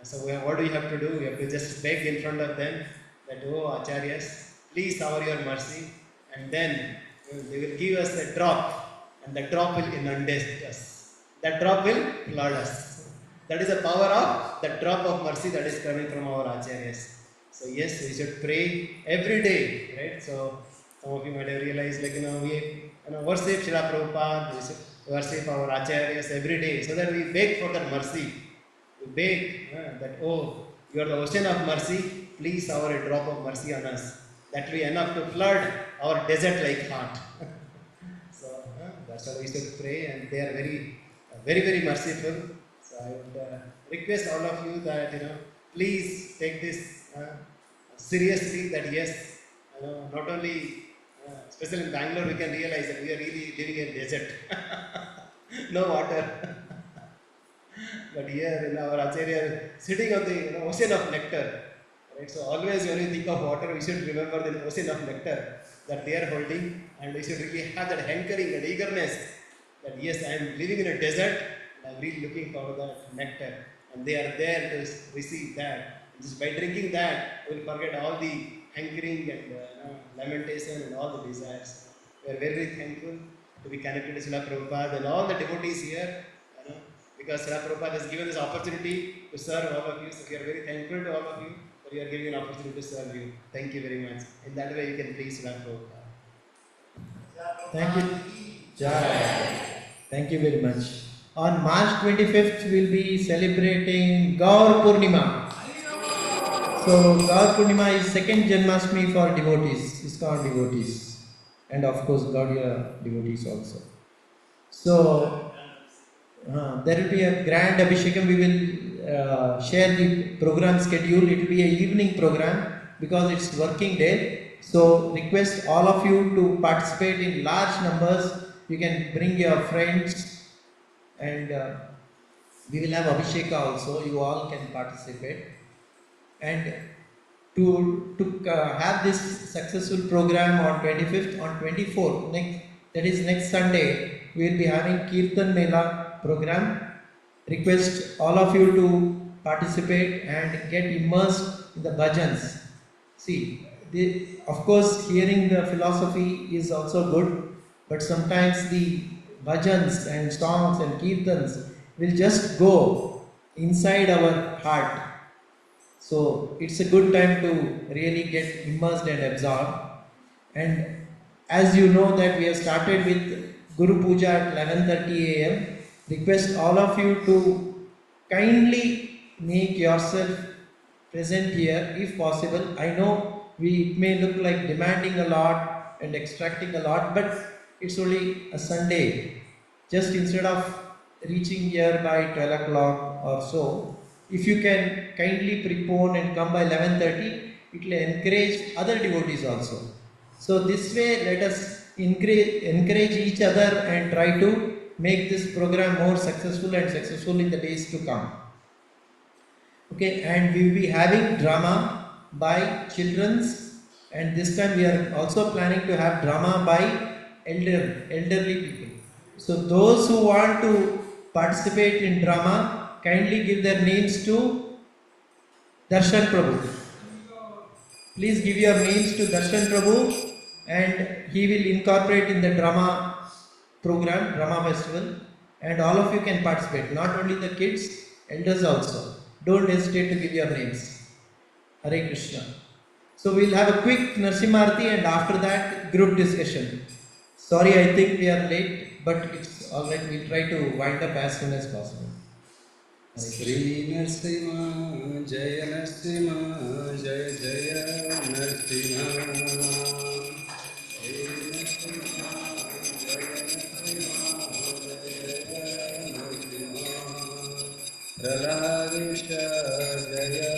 So what do we have to do? We have to just beg in front of them that, oh Acharyas, please shower your mercy, and then they will give us a drop, and the drop will inundate us. That drop will flood us. That is the power of the drop of mercy that is coming from our Acharyas. So yes, we should pray every day, right? So some of you might have realized, like we worship Srila Prabhupada, we should worship our Acharyas every day, so that we beg for that mercy. We beg that, oh, you are the ocean of mercy, please shower a drop of mercy on us. That will be enough to flood our desert-like heart. So that's how we should pray, and they are very, very merciful. So I would request all of you that, please take this seriously, that yes, not only, especially in Bangalore, we can realize that we are really living in desert. No water. But here in our Acharya, sitting on the ocean of nectar. Right? So always when we think of water, we should remember the ocean of nectar that they are holding, and we should really have that hankering and eagerness that yes, I am living in a desert, and I am really looking for that nectar, and they are there to receive that. And just by drinking that, we will forget all the hankering and lamentation and all the desires. We are very, very thankful to be connected to Srila Prabhupada and all the devotees here. Because Srila Prabhupada has given this opportunity to serve all of you. So we are very thankful to all of you that you are giving an opportunity to serve you. Thank you very much. In that way, you can please Srila Prabhupada. Thank you. Jai. Thank you very much. On March 25th, we will be celebrating Gaur Purnima. So Gaur Purnima is second Janmashtami for devotees. It's called devotees. And of course, Gaudiya devotees also. So there will be a grand Abhishekam. We will share the program schedule. It will be an evening program because it's working day. So request all of you to participate in large numbers. You can bring your friends, and we will have Abhisheka also. You all can participate. And to have this successful program on 25th, on 24th, that is next Sunday, we will be having Kirtan Mela program. Request all of you to participate and get immersed in the bhajans. See, of course, hearing the philosophy is also good, but sometimes the bhajans and songs and kirtans will just go inside our heart. So it's a good time to really get immersed and absorbed. And as you know that we have started with Guru Puja at 11:30 a.m. Request all of you to kindly make yourself present here if possible. I know it may look like demanding a lot and extracting a lot, but it's only a Sunday. Just instead of reaching here by 12 o'clock or so, if you can kindly prepone and come by 11:30, it will encourage other devotees also. So this way, let us encourage each other and try to make this program more successful and successful in the days to come. Okay, and we will be having drama by children's, and this time we are also planning to have drama by elderly people. So those who want to participate in drama, kindly give their names to Darshan Prabhu. Please give your names to Darshan Prabhu, and he will incorporate in the drama program, drama festival, and all of you can participate, not only the kids, elders also. Don't hesitate to give your names. Hare Krishna. So we'll have a quick Narsimarti, and after that group discussion. Sorry, I think we are late. but it's all right. We'll try to wind up as soon as possible. Shri Narasimha, Jaya Narasimha, Jaya Jaya Narasimha. Praladesha Jaya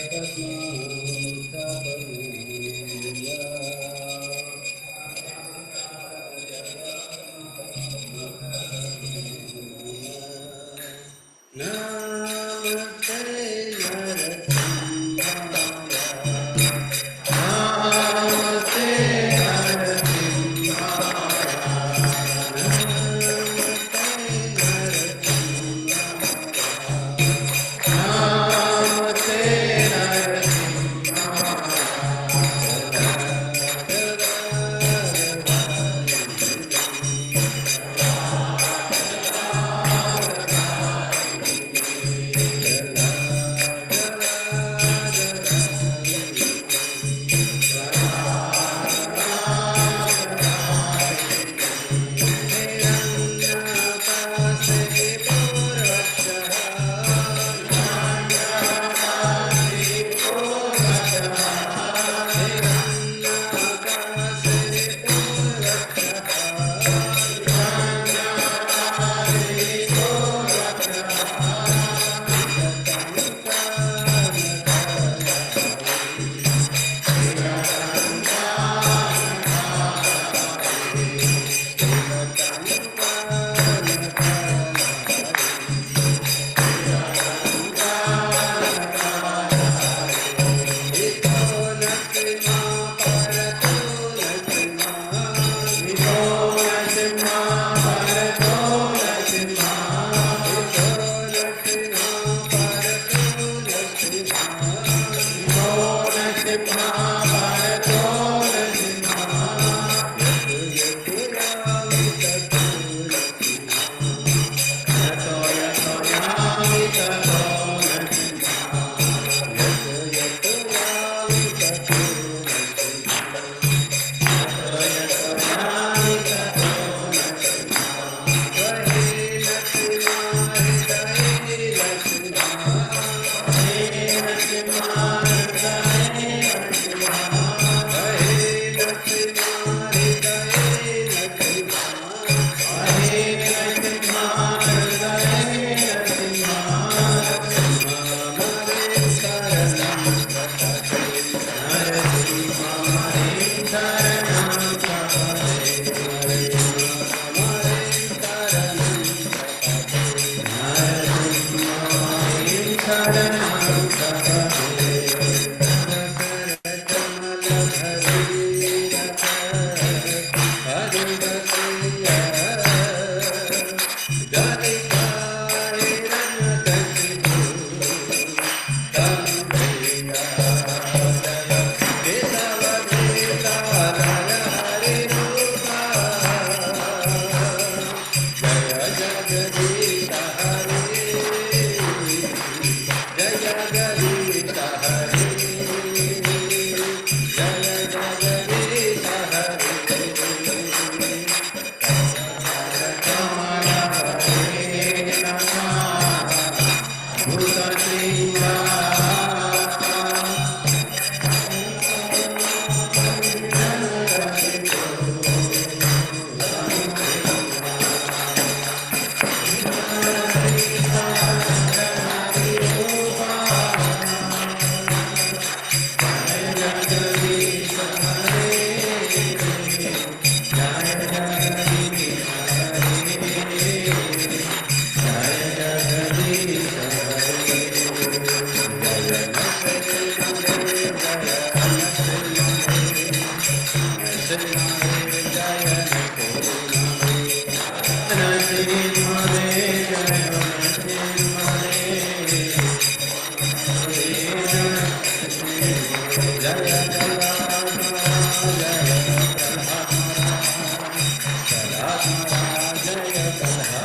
Padma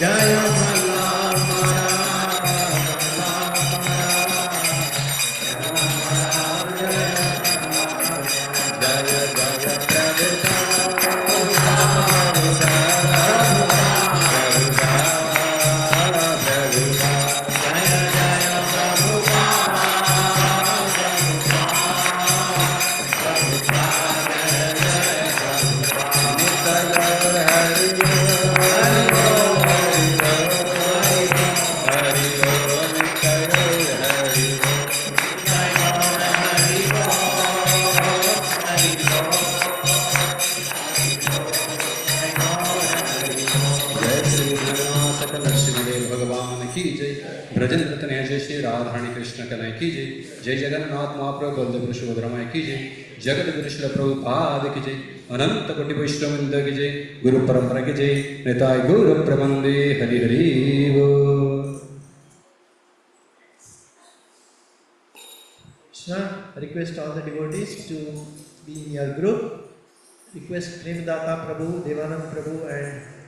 Jaya Radha Rani Krishna Kanhaiya की जय। जय जगन्नाथ महाप्रभु बलदेव सुभद्रा माई की जय। जगत गुरु श्री प्रभुपाद की जय। अनंत कोटि वैष्णववृंद की जय। गुरु परंपरा की जय। निताय गौर प्रबंदे हरि हरि बोल। Sir, request all the devotees to be in your group. Request Premdata Prabhu, Devanand Prabhu and